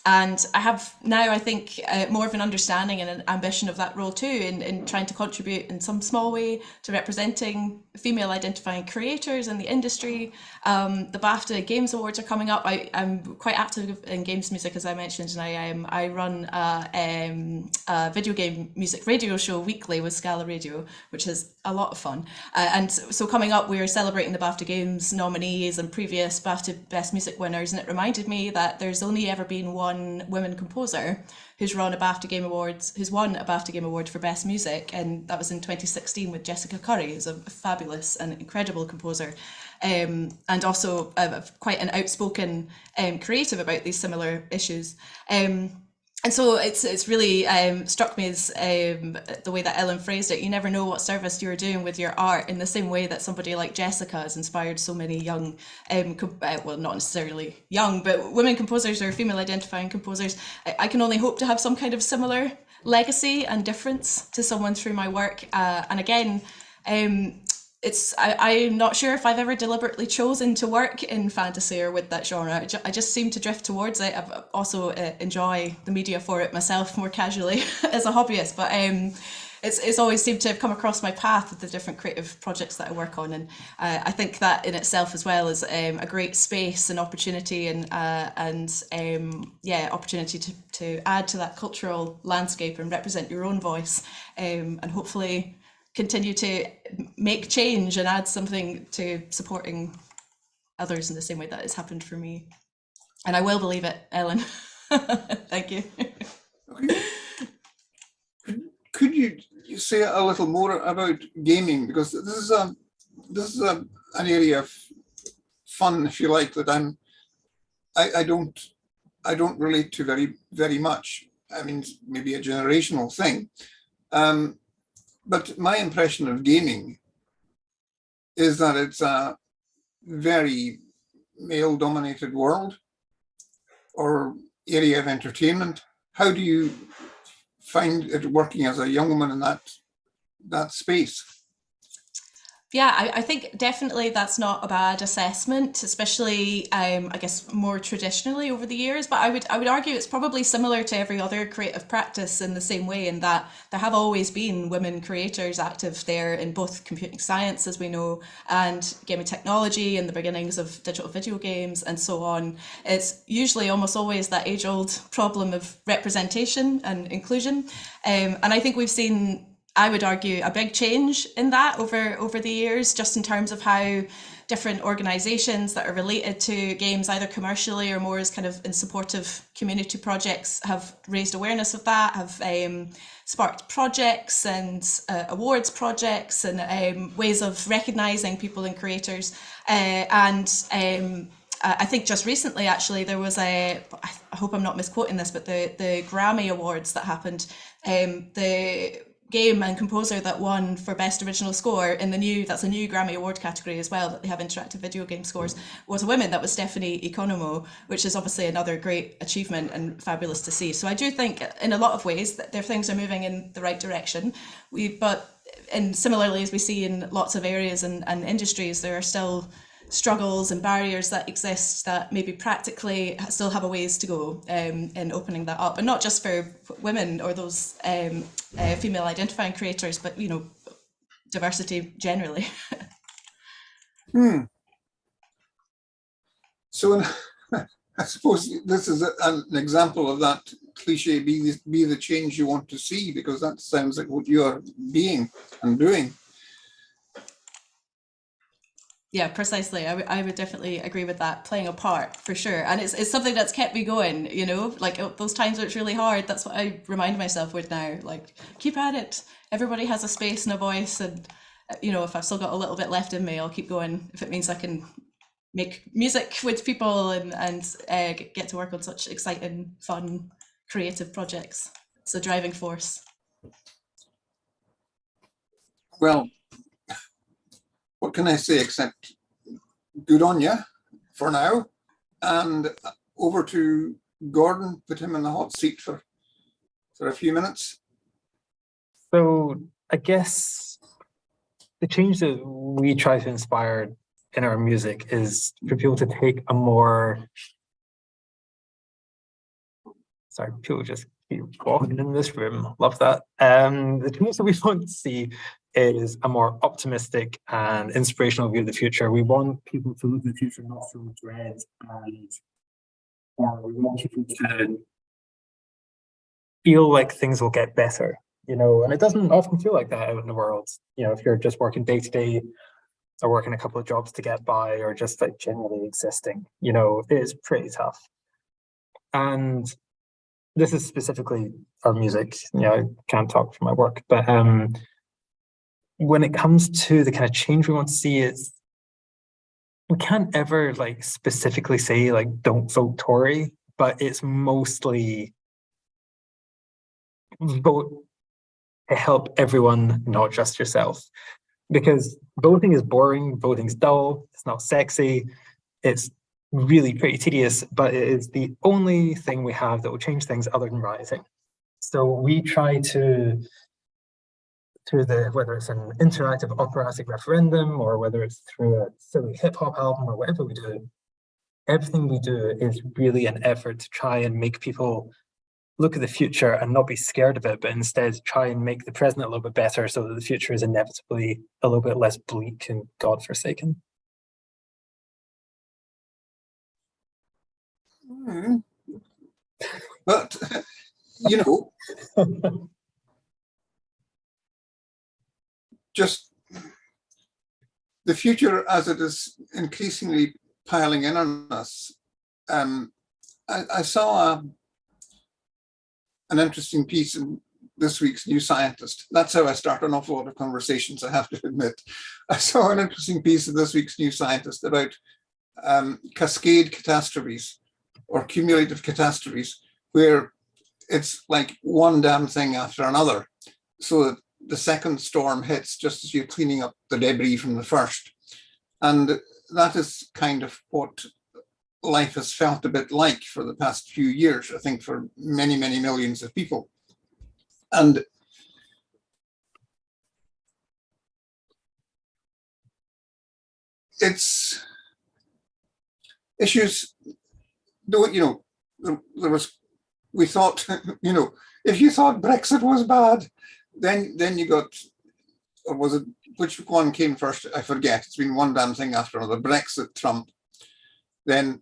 And I have now, I think, more of an understanding and an ambition of that role too, in trying to contribute in some small way to representing female identifying creators in the industry. The BAFTA Games Awards are coming up. I'm quite active in games music, as I mentioned, and I run a video game music radio show weekly with Scala Radio, which is a lot of fun. And so coming up, we're celebrating the BAFTA Games nominees and previous BAFTA Best Music winners, and it reminded me that there's only ever been one women composer who's won a BAFTA Game Award for Best Music, and that was in 2016 with Jessica Curry, who's a fabulous and incredible composer, and also quite an outspoken creative about these similar issues. And so it's really struck me as the way that Ellen phrased it. You never know what service you're doing with your art, in the same way that somebody like Jessica has inspired so many young, well, not necessarily young, but women composers or female identifying composers. I can only hope to have some kind of similar legacy and difference to someone through my work. And again, I'm not sure if I've ever deliberately chosen to work in fantasy or with that genre. I just seem to drift towards it. I also enjoy the media for it myself more casually as a hobbyist, but it's always seemed to have come across my path with the different creative projects that I work on, and I think that in itself as well is a great space and opportunity, and opportunity to add to that cultural landscape and represent your own voice, and hopefully continue to make change and add something to supporting others in the same way that has happened for me. And I will believe it, Ellen. Thank you. could you say a little more about gaming, because this is an area of fun, if you like, that I don't relate to very much. I mean, maybe a generational thing, but my impression of gaming is that it's a very male-dominated world or area of entertainment. How do you find it working as a young woman in that space? Yeah, I think definitely that's not a bad assessment, especially I guess more traditionally over the years. But I would argue it's probably similar to every other creative practice in the same way, in that there have always been women creators active there in both computing science, as we know, and gaming technology and the beginnings of digital video games and so on. It's usually almost always that age-old problem of representation and inclusion, and I think we've seen, I would argue, a big change in that over the years, just in terms of how different organisations that are related to games, either commercially or more as kind of in supportive community projects, have raised awareness of that, have sparked projects and awards projects and ways of recognising people and creators. I think just recently, actually, there was I hope I'm not misquoting this, but the Grammy Awards that happened, the game and composer that won for Best Original Score in that's a new Grammy Award category as well, that they have interactive video game scores, was a woman. That was Stephanie Economo, which is obviously another great achievement and fabulous to see. So I do think in a lot of ways that their things are moving in the right direction. And similarly, as we see in lots of areas and industries, there are still struggles and barriers that exist that maybe practically still have a ways to go in opening that up, and not just for women or those female identifying creators, but diversity generally. So I suppose this is an example of that cliche, be the change you want to see, because that sounds like what you are being and doing. Yeah, precisely. I would definitely agree with that, playing a part for sure. And it's something that's kept me going, like those times where it's really hard. That's what I remind myself with now, like, keep at it. Everybody has a space and a voice. And, if I've still got a little bit left in me, I'll keep going. If it means I can make music with people and get to work on such exciting, fun, creative projects. It's a driving force. Well, what can I say except good on you for now, and over to Gordon, put him in the hot seat for a few minutes. So I guess the change that we try to inspire in our music is for people to take a more, people just keep walking in this room, love that. The change that we want to see is a more optimistic and inspirational view of the future. We want people to look at the future not from dread, and we want people to feel like things will get better, and it doesn't often feel like that out in the world. If you're just working day to day or working a couple of jobs to get by, or just like generally existing, it is pretty tough. And this is specifically our music. I can't talk for my work, but when it comes to the kind of change we want to see, we can't ever like specifically say like don't vote Tory, but it's mostly vote to help everyone, not just yourself. Because voting is boring, voting's dull, it's not sexy, it's really pretty tedious, but it is the only thing we have that will change things other than rioting. So we try to, through whether it's an interactive operatic referendum or whether it's through a silly hip-hop album or whatever we do, everything we do is really an effort to try and make people look at the future and not be scared of it, but instead try and make the present a little bit better, so that the future is inevitably a little bit less bleak and godforsaken. But just the future as it is increasingly piling in on us. I saw an interesting piece this week's New Scientist. That's how I start an awful lot of conversations, I have to admit. I saw an interesting piece of this week's New Scientist about cascade catastrophes or cumulative catastrophes, where it's like one damn thing after another. So that the second storm hits just as you're cleaning up the debris from the first. And that is kind of what life has felt a bit like for the past few years, I think, for many, many millions of people. And it's issues, we thought, if you thought Brexit was bad, then you got, or was it, which one came first? I forget. It's been one damn thing after another. Brexit, Trump. Then,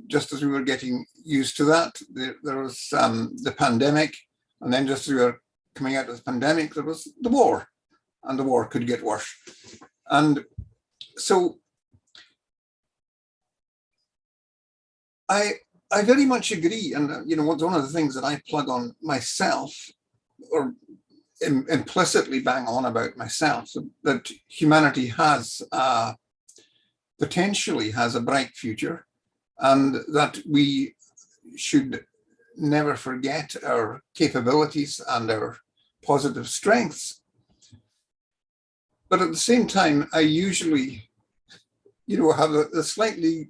just as we were getting used to that, there was the pandemic. And then just as we were coming out of the pandemic, there was the war. And the war could get worse. And so I very much agree. And, one of the things that I plug on myself, or implicitly bang on about myself, that humanity has potentially has a bright future, and that we should never forget our capabilities and our positive strengths. But at the same time, I usually, have a slightly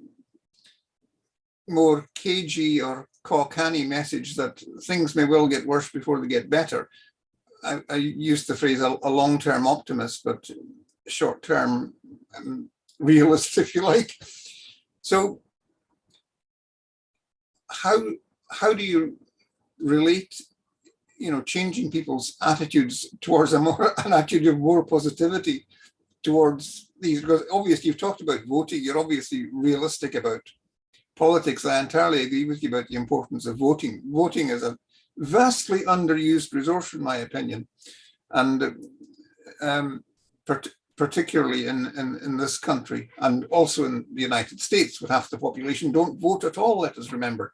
more cagey or cockney message that things may well get worse before they get better. I use the phrase a long-term optimist, but short-term realist, if you like. So how do you relate, changing people's attitudes towards an attitude of more positivity towards these? Because obviously you've talked about voting, you're obviously realistic about politics. I entirely agree with you about the importance of voting. Voting is a vastly underused resource, in my opinion, and particularly in this country, and also in the United States, with half the population don't vote at all, let us remember.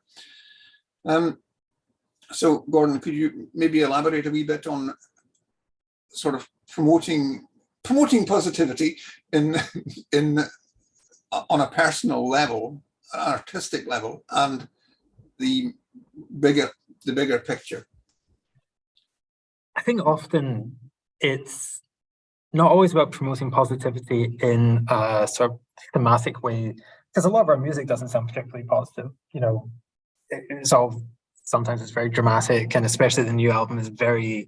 So, Gordon, could you maybe elaborate a wee bit on sort of promoting positivity on a personal level, an artistic level, and the bigger picture? I think often it's not always about promoting positivity in a sort of thematic way, because a lot of our music doesn't sound particularly positive. Sometimes it's very dramatic, and especially the new album is very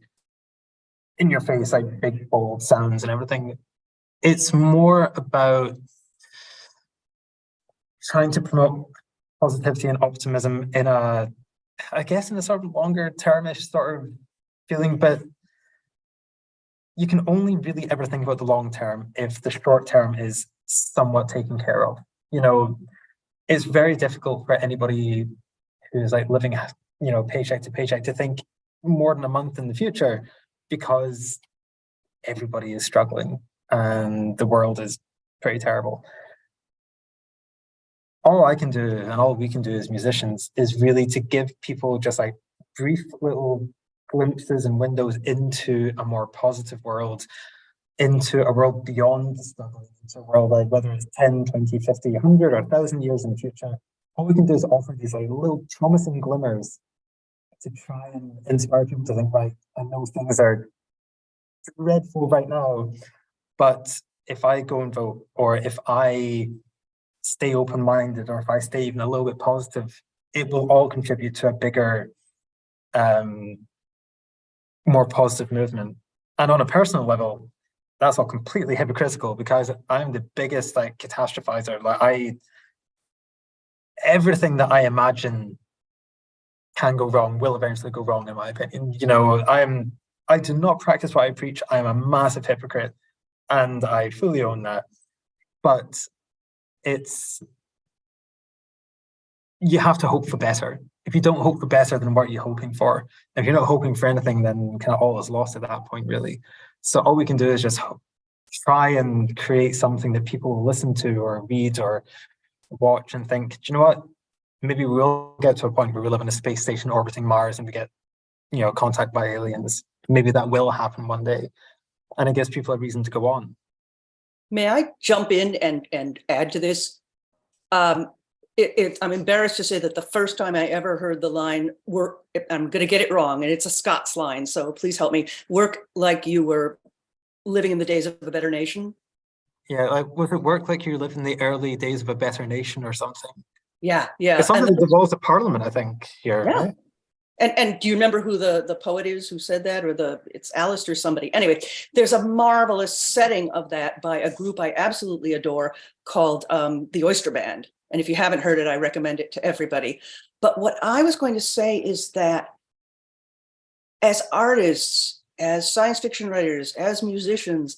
in your face, like big, bold sounds and everything. It's more about trying to promote positivity and optimism in a sort of longer termish sort of feeling, but you can only really ever think about the long term if the short term is somewhat taken care of. It's very difficult for anybody who's like living, paycheck to paycheck to think more than a month in the future, because everybody is struggling and the world is pretty terrible. All I can do, and all we can do as musicians, is really to give people just like brief little glimpses and windows into a more positive world, into a world beyond the struggle, into a world like whether it's 10, 20, 50, 100 or 1,000 years in the future. All we can do is offer these like little promising glimmers to try and inspire people to think, right, I know things are dreadful right now, but if I go and vote, or if I stay open-minded, or if I stay even a little bit positive, it will all contribute to a bigger, more positive movement. And on a personal level, that's all completely hypocritical, because I'm the biggest like catastrophizer. Like everything that I imagine can go wrong will eventually go wrong, in my opinion. I do not practice what I preach. I am a massive hypocrite, and I fully own that. But you have to hope for better. If you don't hope for better, then what are you hoping for? If you're not hoping for anything, then kind of all is lost at that point, really. So all we can do is just try and create something that people will listen to or read or watch and think, do you know what? Maybe we'll get to a point where we live in a space station orbiting Mars and we get contact by aliens. Maybe that will happen one day, and it gives people a reason to go on. May I jump in and add to this? I'm embarrassed to say that the first time I ever heard the line, I'm going to get it wrong, and it's a Scots line, so please help me, work like you were living in the days of a better nation. Yeah, like, was it work like you live in the early days of a better nation or something? Yeah. It's something that devolves to Parliament, I think, here, Yeah. right? And do you remember who the poet is who said that, or it's Alistair somebody? Anyway, there's a marvelous setting of that by a group I absolutely adore called the Oyster Band. And if you haven't heard it, I recommend it to everybody. But what I was going to say is that as artists, as science fiction writers, as musicians,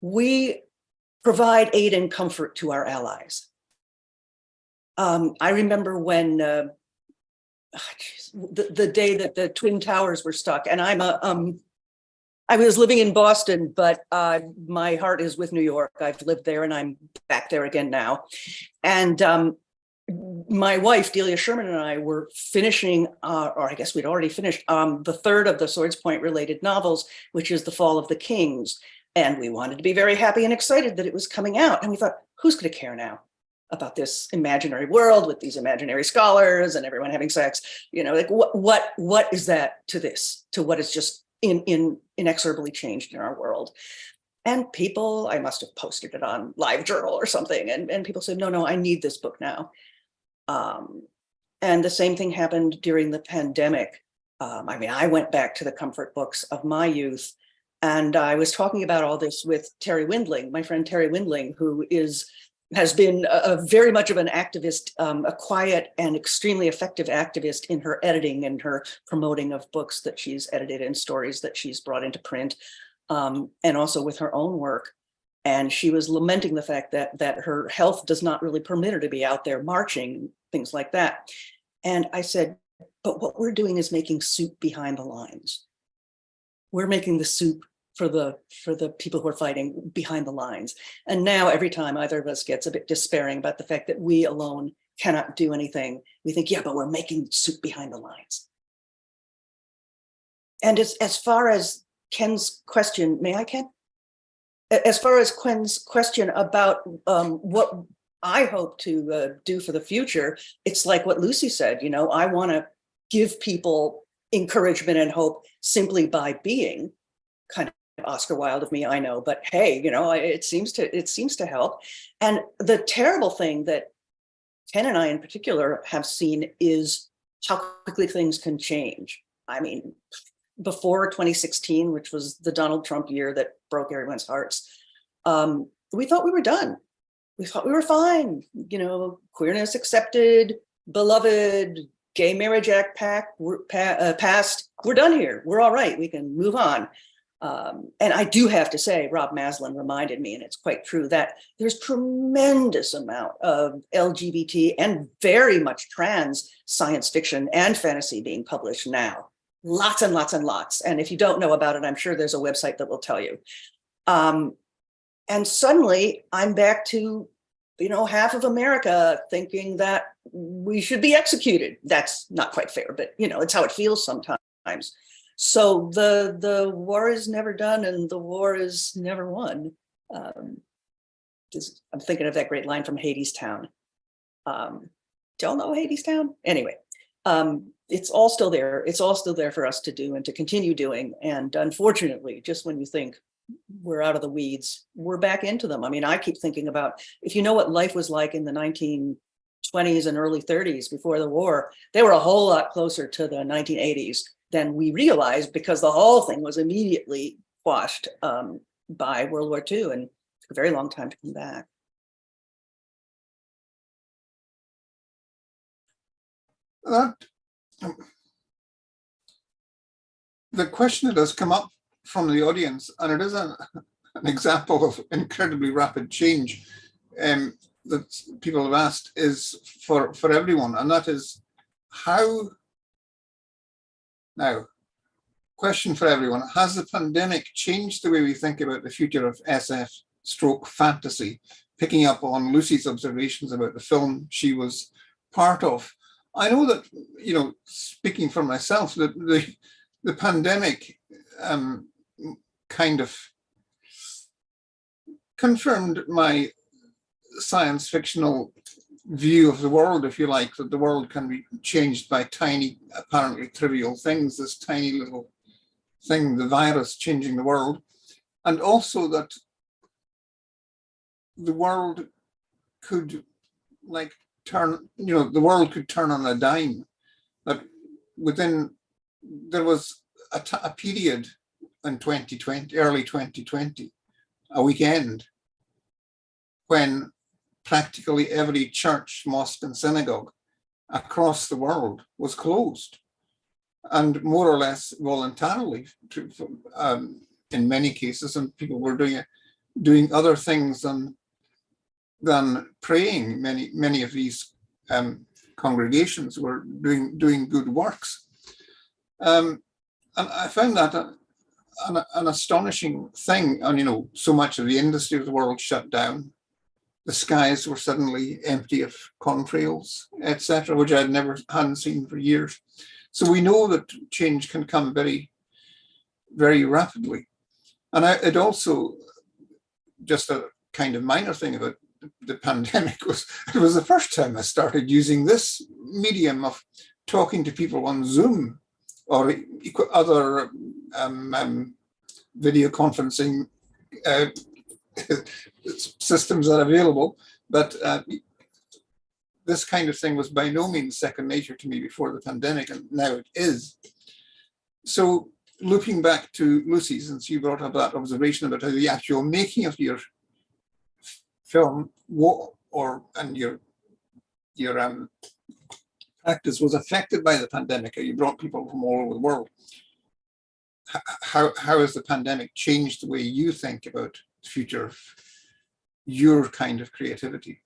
we provide aid and comfort to our allies. I remember when the day that the Twin Towers were stuck, and I was living in Boston, but my heart is with New York. I've lived there and I'm back there again now. And my wife, Delia Sherman, and I were finishing, or I guess we'd already finished, the third of the Swords Point related novels, which is The Fall of the Kings. And we wanted to be very happy and excited that it was coming out. And we thought, who's going to care now about this imaginary world with these imaginary scholars and everyone having sex? Like what is that to this, to what is just inexorably changed in our world? And people, I must have posted it on LiveJournal or something, and people said, no, I need this book now. And the same thing happened during the pandemic. I went back to the comfort books of my youth, and I was talking about all this with Terry Windling, my friend Terry Windling, who has been a very much of an activist, a quiet and extremely effective activist in her editing and her promoting of books that she's edited and stories that she's brought into print, and also with her own work. And she was lamenting the fact that her health does not really permit her to be out there marching, things like that. And I said, but what we're doing is making soup behind the lines. We're making the soup for the people who are fighting behind the lines. And now every time either of us gets a bit despairing about the fact that we alone cannot do anything, we think, yeah, but we're making soup behind the lines. And as far as Ken's question, may I, Ken? As far as Ken's question about what I hope to do for the future, it's like what Luci said, I want to give people encouragement and hope simply by being. Kind of Oscar Wilde of me, I know, but hey, it seems to help. And the terrible thing that Ken and I in particular have seen is how quickly things can change. Before 2016, which was the Donald Trump year that broke everyone's hearts, we thought we were done. We thought we were fine. Queerness accepted, beloved, Gay Marriage Act passed. We're done here. We're all right. We can move on. And I do have to say, Rob Maslin reminded me, and it's quite true, that there's tremendous amount of LGBT and very much trans science fiction and fantasy being published now. Lots and lots and lots. And if you don't know about it, I'm sure there's a website that will tell you. And suddenly I'm back to, half of America thinking that we should be executed. That's not quite fair, but it's how it feels sometimes. So the war is never done and the war is never won. I'm thinking of that great line from Hadestown. Do y'all know Hadestown? Anyway, it's all still there. It's all still there for us to do and to continue doing. And unfortunately, just when you think we're out of the weeds, we're back into them. I keep thinking about, if you know what life was like in the 1920s and early 30s before the war, they were a whole lot closer to the 1980s than we realized, because the whole thing was immediately quashed by World War II and took a very long time to come back. The question that has come up from the audience, and it is an example of incredibly rapid change that people have asked, is for everyone, and that is how. Now, question for everyone: has the pandemic changed the way we think about the future of SF/fantasy? Picking up on Luci's observations about the film she was part of, I know that, speaking for myself, that the pandemic kind of confirmed my science fictional view of the world, if you like, that the world can be changed by tiny, apparently trivial things, this tiny little thing, the virus changing the world, and also that the world could like turn, the world could turn on a dime, that there was a period in 2020, early 2020, a weekend, when practically every church, mosque and synagogue across the world was closed, and more or less voluntarily in many cases, and people were doing other things than praying. Many of these congregations were doing good works, and I found that an astonishing thing. And so much of the industry of the world shut down. The skies were suddenly empty of contrails, etc., which I hadn't seen for years. So we know that change can come very, very rapidly. And it also, just a kind of minor thing about the pandemic, was it was the first time I started using this medium of talking to people on Zoom or other video conferencing systems that are available, but this kind of thing was by no means second nature to me before the pandemic, and now it is. So looking back to Luci, since you brought up that observation about how the actual making of your film and your practice was affected by the pandemic, or you brought people from all over the world, how has the pandemic changed the way you think about the future of your kind of creativity?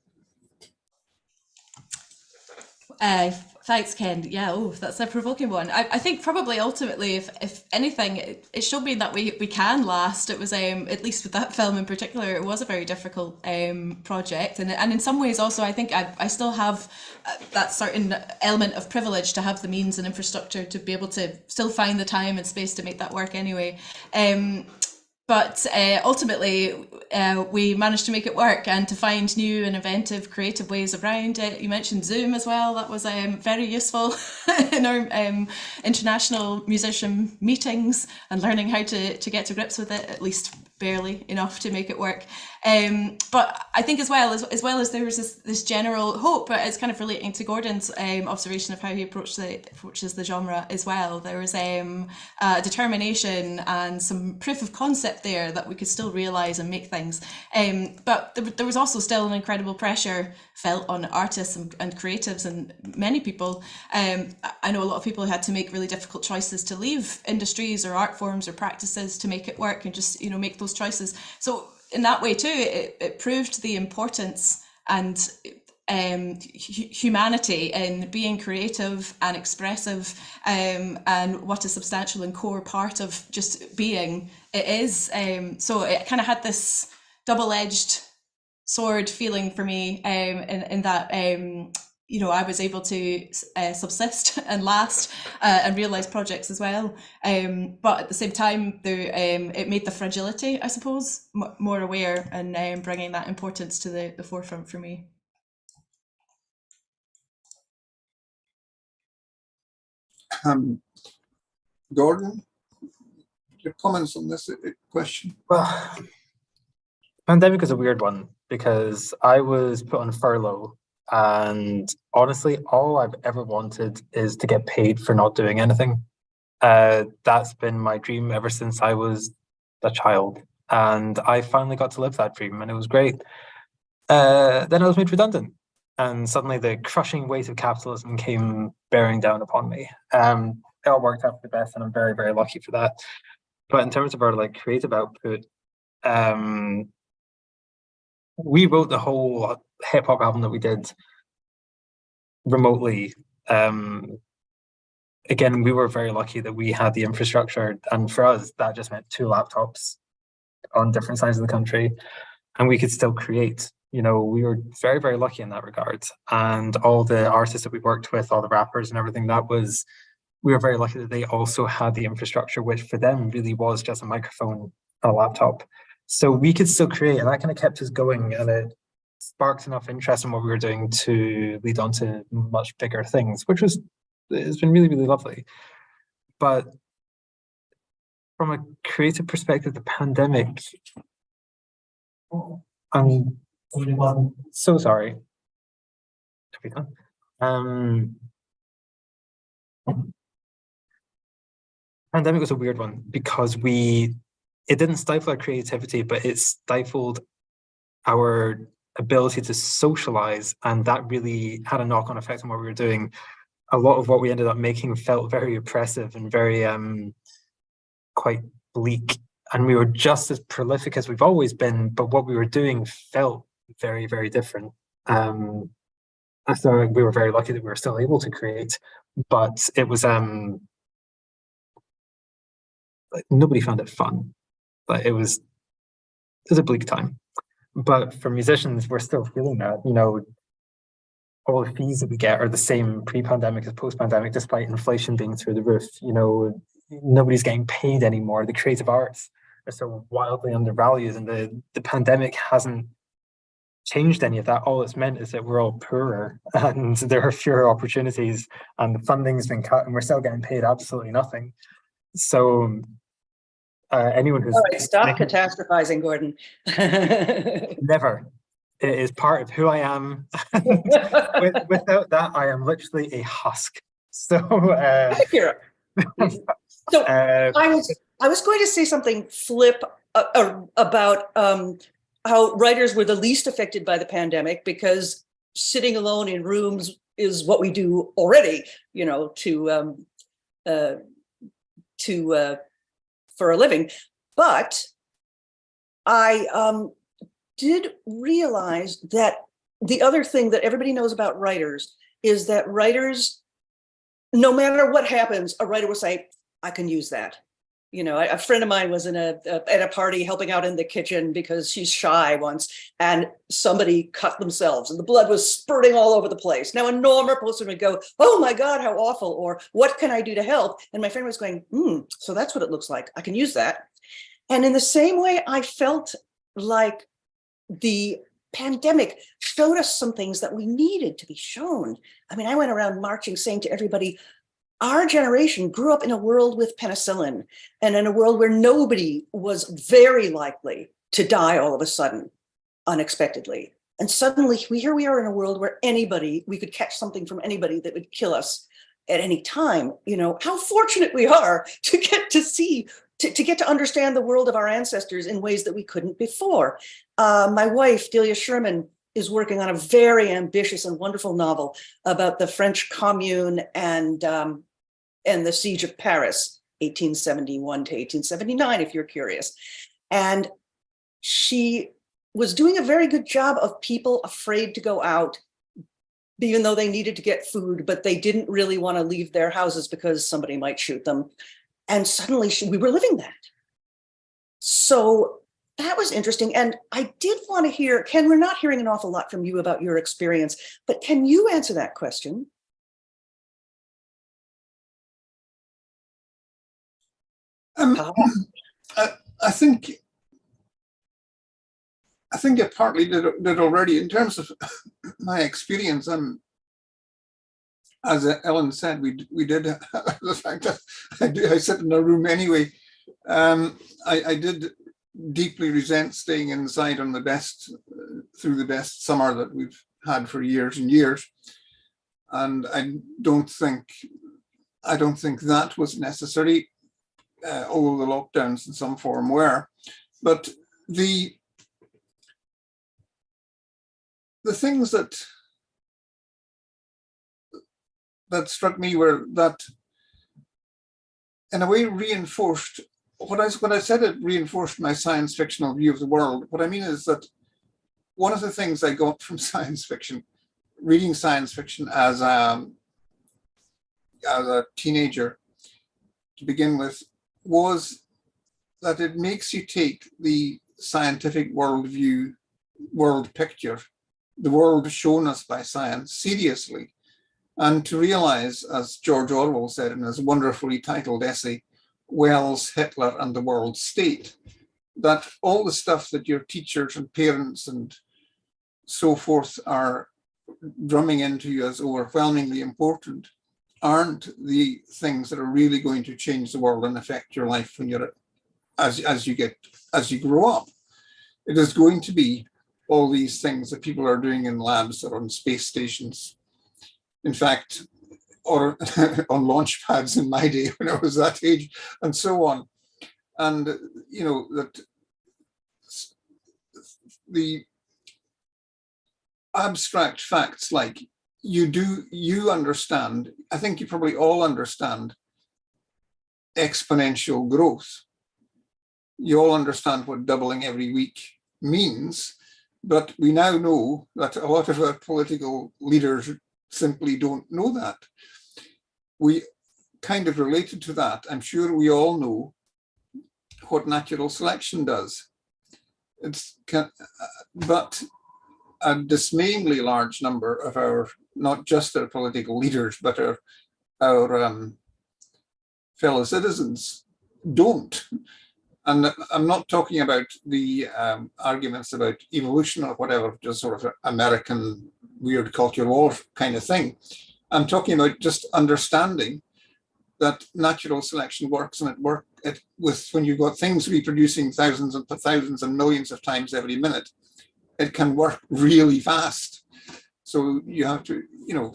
Thanks, Ken. Yeah, that's a provoking one. I think probably ultimately, if anything, it showed me that we can last. It was, at least with that film in particular, it was a very difficult project. And in some ways also, I think I still have that certain element of privilege to have the means and infrastructure to be able to still find the time and space to make that work anyway. But ultimately, we managed to make it work and to find new and inventive, creative ways around it. You mentioned Zoom as well. That was very useful in our international musician meetings and learning how to get to grips with it, at least barely enough to make it work. But I think as well as there was this general hope, but it's kind of relating to Gordon's observation of how he approaches the genre as well. There was determination and some proof of concept there that we could still realise and make things. But there was also still an incredible pressure felt on artists and creatives and many people. I know a lot of people had to make really difficult choices to leave industries or art forms or practices to make it work and just make those choices. So in that way too, it proved the importance and humanity in being creative and expressive, and what a substantial and core part of just being it is. So it kind of had this double-edged sword feeling for me, in that I was able to subsist and last and realise projects as well. But at the same time, it made the fragility, I suppose, more aware, and bringing that importance to the forefront for me. Gordon, your comments on this question? Well, pandemic is a weird one because I was put on furlough, and honestly, all I've ever wanted is to get paid for not doing anything. That's been my dream ever since I was a child, and I finally got to live that dream, and it was great. Then I was made redundant, and suddenly the crushing weight of capitalism came bearing down upon me. It all worked out for the best, and I'm very, very lucky for that. But in terms of our creative output, we wrote the whole hip hop album that we did remotely. Again, we were very lucky that we had the infrastructure, and for us, that just meant 2 laptops on different sides of the country, and we could still create. We were very, very lucky in that regard. And all the artists that we worked with, all the rappers and everything, that was we were very lucky that they also had the infrastructure, which for them really was just a microphone and a laptop. So we could still create, and that kind of kept us going, and it sparked enough interest in what we were doing to lead on to much bigger things, which was, it's been really, really lovely. But from a creative perspective, the pandemic, I'm so sorry. Pandemic was a weird one because it didn't stifle our creativity, but it stifled our ability to socialize, and that really had a knock-on effect on what we were doing. A lot of what we ended up making felt very oppressive and very quite bleak, and we were just as prolific as we've always been, but what we were doing felt very, very different. So we were very lucky that we were still able to create, but it was like, nobody found it fun. But it was a bleak time. But for musicians, we're still feeling that. You know, all the fees that we get are the same pre-pandemic as post-pandemic, despite inflation being through the roof. You know, nobody's getting paid anymore. The creative arts are so wildly undervalued, and the pandemic hasn't changed any of that. All it's meant is that we're all poorer and there are fewer opportunities, and the funding's been cut, and we're still getting paid absolutely nothing. So anyone who's... All right, stop catastrophizing, Gordon. Never. It is part of who I am. Without that, I am literally a husk. So accurate. So I was going to say something flip about how writers were the least affected by the pandemic, because sitting alone in rooms is what we do already, you know, for a living. But I did realize that the other thing that everybody knows about writers is that writers, no matter what happens, a writer will say, I can use that. You know, a friend of mine was at a party helping out in the kitchen because she's shy once, and somebody cut themselves and the blood was spurting all over the place. Now, a normal person would go, oh my God, how awful, or what can I do to help? And my friend was going, so that's what it looks like. I can use that. And in the same way, I felt like the pandemic showed us some things that we needed to be shown. I mean, I went around marching saying to everybody, our generation grew up in a world with penicillin and in a world where nobody was very likely to die all of a sudden, unexpectedly. And suddenly here we are in a world where we could catch something from anybody that would kill us at any time. You know, how fortunate we are to get to see, to get to understand the world of our ancestors in ways that we couldn't before. My wife, Delia Sherman, is working on a very ambitious and wonderful novel about the French Commune and the Siege of Paris, 1871 to 1879, if you're curious. And she was doing a very good job of people afraid to go out, even though they needed to get food, but they didn't really want to leave their houses because somebody might shoot them. And suddenly we were living that. So that was interesting. And I did want to hear, Ken, we're not hearing an awful lot from you about your experience, but can you answer that question? I think I partly did already in terms of my experience. As Ellen said, we did the fact that I sit in a room anyway. I did deeply resent staying inside on through the best summer that we've had for years and years, and I don't think that was necessary. Although the lockdowns in some form were, but the things that struck me were that, in a way, reinforced when I said it reinforced my science fictional view of the world. What I mean is that one of the things I got from science fiction, reading science fiction as a teenager to begin with, was that it makes you take the scientific worldview, world picture, the world shown us by science seriously. and to realize, as George Orwell said in his wonderfully titled essay, Wells, Hitler and the World State, that all the stuff that your teachers and parents and so forth are drumming into you as overwhelmingly important aren't the things that are really going to change the world and affect your life when you're as you grow up. It is going to be all these things that people are doing in labs or on space stations. In fact, or on launch pads in my day when I was that age, and so on. And you know that the abstract facts, like you understand, I think you probably all understand exponential growth. You all understand what doubling every week means, but we now know that a lot of our political leaders simply don't know that. We kind of related to that. I'm sure we all know what natural selection does. But a dismayingly large number of our, not just our political leaders, but our fellow citizens don't. And I'm not talking about the arguments about evolution or whatever, just sort of American weird culture war kind of thing. I'm talking about just understanding that natural selection works, and with when you've got things reproducing thousands and millions of times every minute, it can work really fast. So you have to, you know,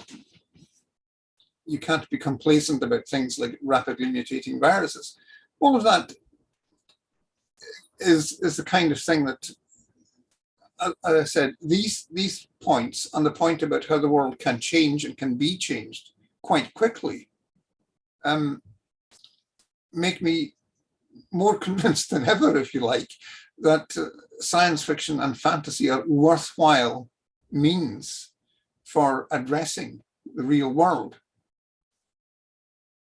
you can't be complacent about things like rapidly mutating viruses. All of that is the kind of thing that, as I said, these points and the point about how the world can change and can be changed quite quickly make me more convinced than ever, if you like, that science fiction and fantasy are worthwhile means for addressing the real world.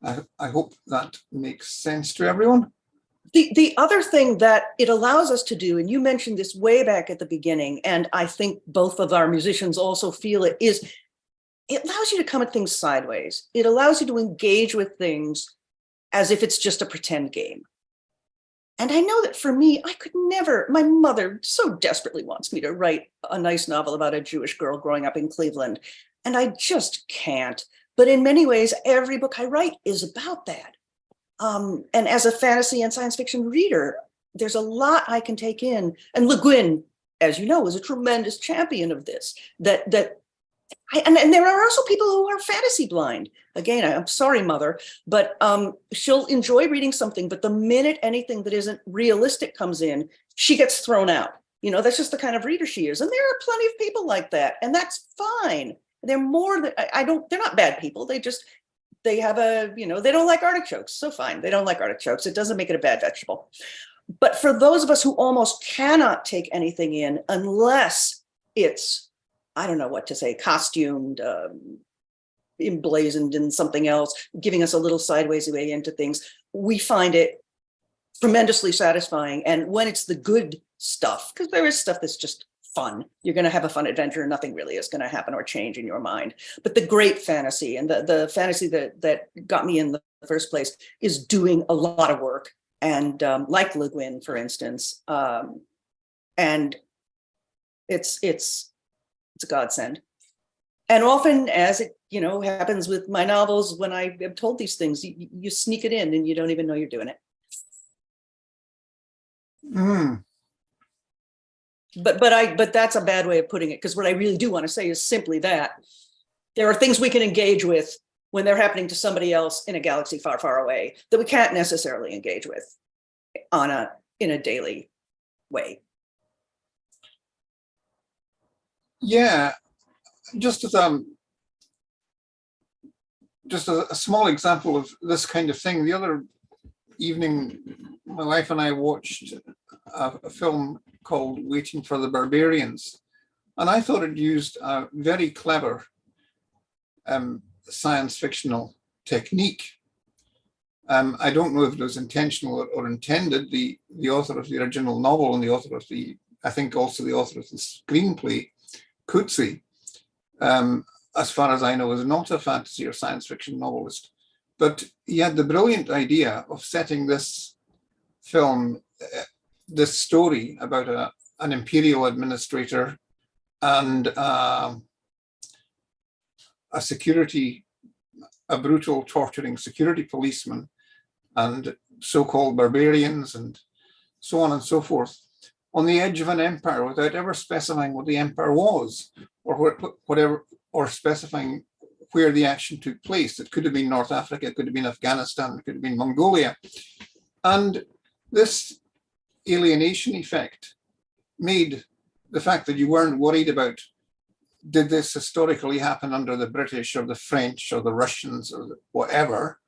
I hope that makes sense to everyone. The other thing that it allows us to do, and you mentioned this way back at the beginning, and I think both of our musicians also feel it, is it allows you to come at things sideways. It allows you to engage with things as if it's just a pretend game. And I know that for me, I could never, my mother so desperately wants me to write a nice novel about a Jewish girl growing up in Cleveland, and I just can't. But in many ways, every book I write is about that. And as a fantasy and science fiction reader, there's a lot I can take in. And Le Guin, as you know, is a tremendous champion of this. And there are also people who are fantasy blind. Again, I'm sorry, Mother, but she'll enjoy reading something, but the minute anything that isn't realistic comes in, she gets thrown out. You know, that's just the kind of reader she is. And there are plenty of people like that, and that's fine. They're more than, they're not bad people. They have they don't like artichokes. So fine, they don't like artichokes. It doesn't make it a bad vegetable. But for those of us who almost cannot take anything in unless it's, I don't know what to say, costumed, emblazoned in something else, giving us a little sideways way into things, we find it tremendously satisfying. And when it's the good stuff, because there is stuff that's just fun, you're going to have a fun adventure and nothing really is going to happen or change in your mind. But the great fantasy, and the fantasy that got me in the first place, is doing a lot of work. And like Le Guin, for instance, and it's a godsend. And often, as it happens with my novels, when I am told these things, you sneak it in and you don't even know you're doing it. Mm. But that's a bad way of putting it, because what I really do want to say is simply that there are things we can engage with when they're happening to somebody else in a galaxy far, far away that we can't necessarily engage with in a daily way. Yeah, just as a small example of this kind of thing, the other evening, my wife and I watched a film called Waiting for the Barbarians, and I thought it used a very clever science fictional technique. I don't know if it was intentional or intended. The author of the original novel and the author of I think also the author of the screenplay, Coetzee, as far as I know, is not a fantasy or science fiction novelist, but he had the brilliant idea of setting this film, this story about an imperial administrator and a brutal, torturing security policeman, and so-called barbarians, and so on and so forth, on the edge of an empire without ever specifying what the empire was, or whatever, or specifying where the action took place. It could have been North Africa, it could have been Afghanistan, it could have been Mongolia. And this alienation effect made the fact that you weren't worried about, did this historically happen under the British or the French or the Russians or whatever,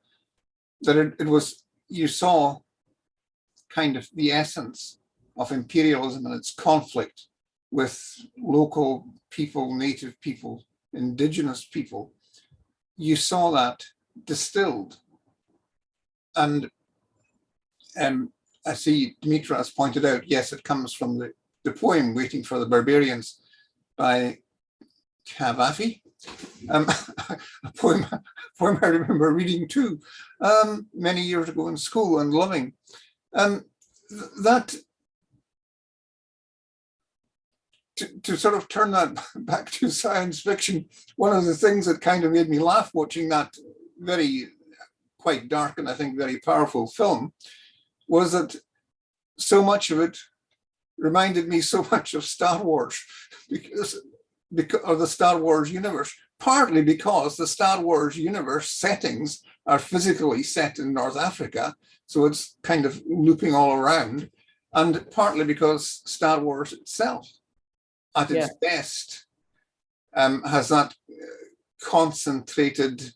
that it was, you saw kind of the essence of imperialism and its conflict with local people, native people, indigenous people. You saw that distilled. And I see Dimitra has pointed out, yes, it comes from the poem Waiting for the Barbarians by Cavafy, a poem I remember reading too, many years ago in school and loving. That to sort of turn that back to science fiction, one of the things that kind of made me laugh watching that quite dark and I think very powerful film was that so much of it reminded me so much of Star Wars, because of the Star Wars universe, partly because the Star Wars universe settings are physically set in North Africa, so it's kind of looping all around, and partly because Star Wars itself, at its best, has that concentrated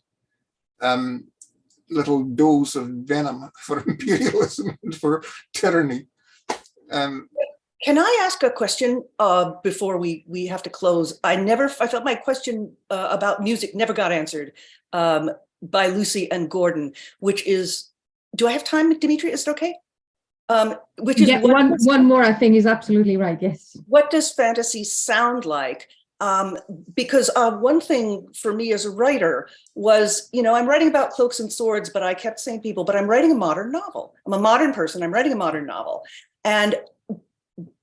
little dose of venom for imperialism and for tyranny. Can I ask a question before we have to close? I felt my question about music never got answered by Luci and Gordon, which is, do I have time, Dimitri? Is it okay? Which is one more, I think, is absolutely right. Yes. What does fantasy sound like? Because one thing for me as a writer was, I'm writing about cloaks and swords, but I kept saying people, but I'm writing a modern novel. I'm a modern person. I'm writing a modern novel. And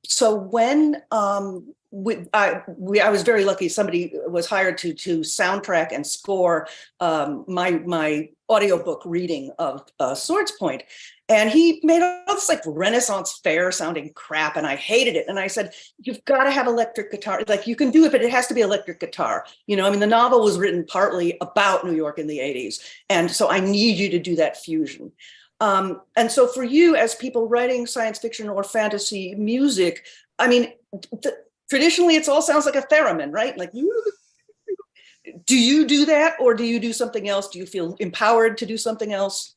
so when I was very lucky, somebody was hired to soundtrack and score my audiobook reading of Swords Point. And he made all this like Renaissance fair sounding crap, and I hated it. And I said, you've got to have electric guitar. Like, you can do it, but it has to be electric guitar. The novel was written partly about New York in the 80s. And so I need you to do that fusion. And so for you, as people writing science fiction or fantasy music, traditionally, it all sounds like a theremin, right? Like, do you do that, or do you do something else? Do you feel empowered to do something else?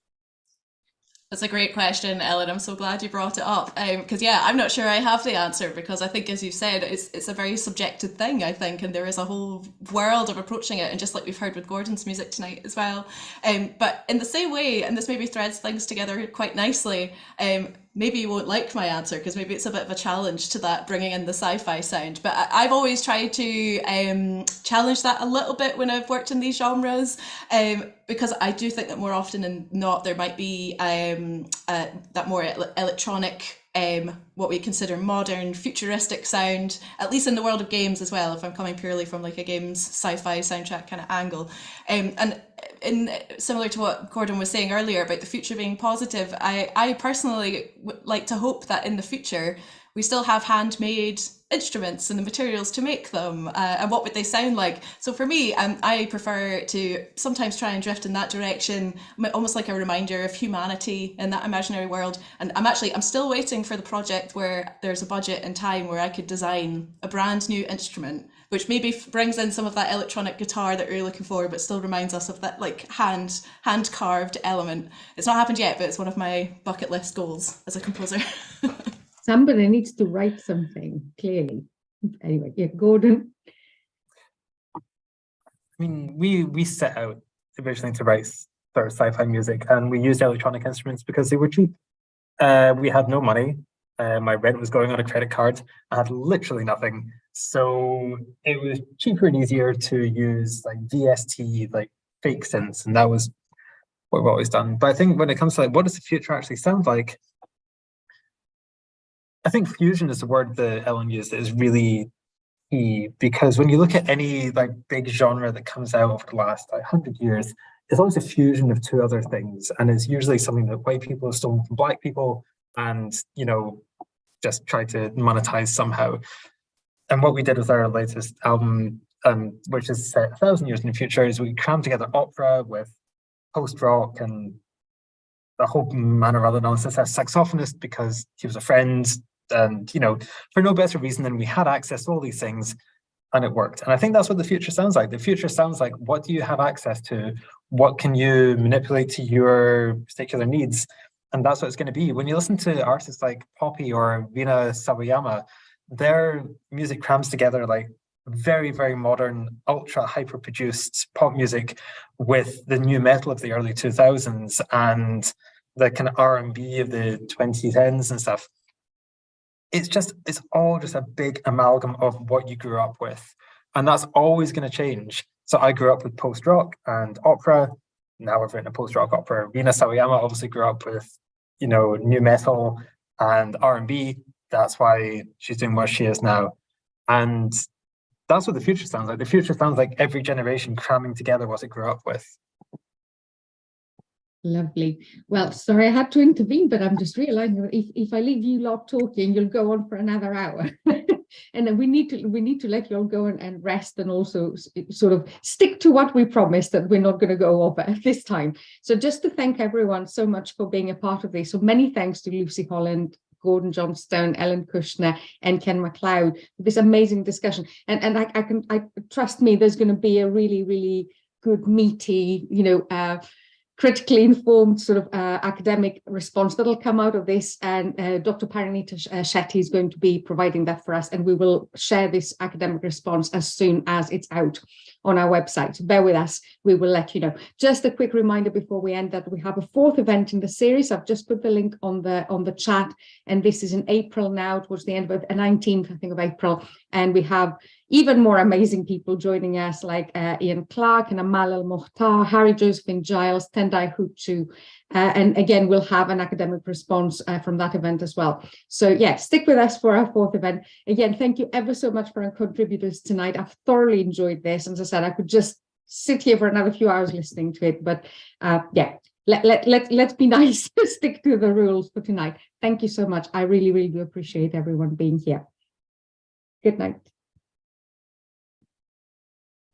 That's a great question, Ellen. I'm so glad you brought it up. Because I'm not sure I have the answer, because I think, as you said, it's a very subjective thing, I think, and there is a whole world of approaching it, and just like we've heard with Gordon's music tonight as well. But in the same way, and this maybe threads things together quite nicely, maybe you won't like my answer, because maybe it's a bit of a challenge to that, bringing in the sci-fi sound. But I've always tried to challenge that a little bit when I've worked in these genres, because I do think that more often than not, there might be that more electronic, what we consider modern, futuristic sound, at least in the world of games as well, if I'm coming purely from like a games sci-fi soundtrack kind of angle. And similar to what Gordon was saying earlier about the future being positive, I personally would like to hope that in the future we still have handmade instruments and the materials to make them, and what would they sound like. So for me, I prefer to sometimes try and drift in that direction, almost like a reminder of humanity in that imaginary world. And I'm still waiting for the project where there's a budget and time where I could design a brand new instrument, which maybe brings in some of that electronic guitar that you're looking for, but still reminds us of that like hand carved element. It's not happened yet, but it's one of my bucket list goals as a composer. Somebody needs to write something, clearly. Anyway, yeah, Gordon. We set out originally to write sort of sci-fi music, and we used electronic instruments because they were cheap. We had no money, My rent was going on a credit card. I had literally nothing. So it was cheaper and easier to use like VST, like fake synths, and that was what we've always done. But I think when it comes to like what does the future actually sound like, I think fusion is the word that Ellen used that is really key, because when you look at any like big genre that comes out over the last 100 years, it's always a fusion of two other things, and it's usually something that white people have stolen from black people and, you know, just try to monetize somehow. And what we did with our latest album, which is set 1,000 years in the future, is we crammed together opera with post-rock and a whole manner of other nonsense. Our saxophonist, because he was a friend, and, you know, for no better reason than we had access to all these things, and it worked. And I think that's what the future sounds like. The future sounds like, what do you have access to? What can you manipulate to your particular needs? And that's what it's going to be. When you listen to artists like Poppy or Rina Sawayama, their music crams together like very, very modern, ultra hyper-produced pop music with the new metal of the early 2000s and the kind of R&B of the 2010s and stuff. It's all just a big amalgam of what you grew up with. And that's always going to change. So I grew up with post-rock and opera. Now I've written a post-rock opera. Rina Sawayama obviously grew up with, you know, new metal and R&B. That's why she's doing what she is now. And that's what the future sounds like. The future sounds like every generation cramming together what it grew up with. Lovely. Well, sorry I had to intervene, but I'm just realizing that if I leave you lot talking, you'll go on for another hour. And then we need to let you all go and rest, and also sort of stick to what we promised, that we're not going to go over at this time. So just to thank everyone so much for being a part of this. So many thanks to Luci Holland, Gordon Johnstone, Ellen Kushner, and Ken MacLeod for this amazing discussion. And I trust me, there's going to be a really, really good, meaty, you know, critically informed sort of academic response that'll come out of this, and Dr. Parinita Shetty is going to be providing that for us, and we will share this academic response as soon as it's out on our website. So bear with us, we will let you know. Just a quick reminder before we end that we have a fourth event in the series. I've just put the link on the chat, and this is in April now, towards the end of the 19th, I think, of April, and we have even more amazing people joining us, like Ian Clark and Amal El-Mokhtar, Harry Josephine Giles, Tendai Huchu, and again, we'll have an academic response from that event as well. So yeah, stick with us for our fourth event. Again, thank you ever so much for our contributors tonight. I've thoroughly enjoyed this. As I said, I could just sit here for another few hours listening to it, but yeah, let's be nice, stick to the rules for tonight. Thank you so much. I really, really do appreciate everyone being here. Good night.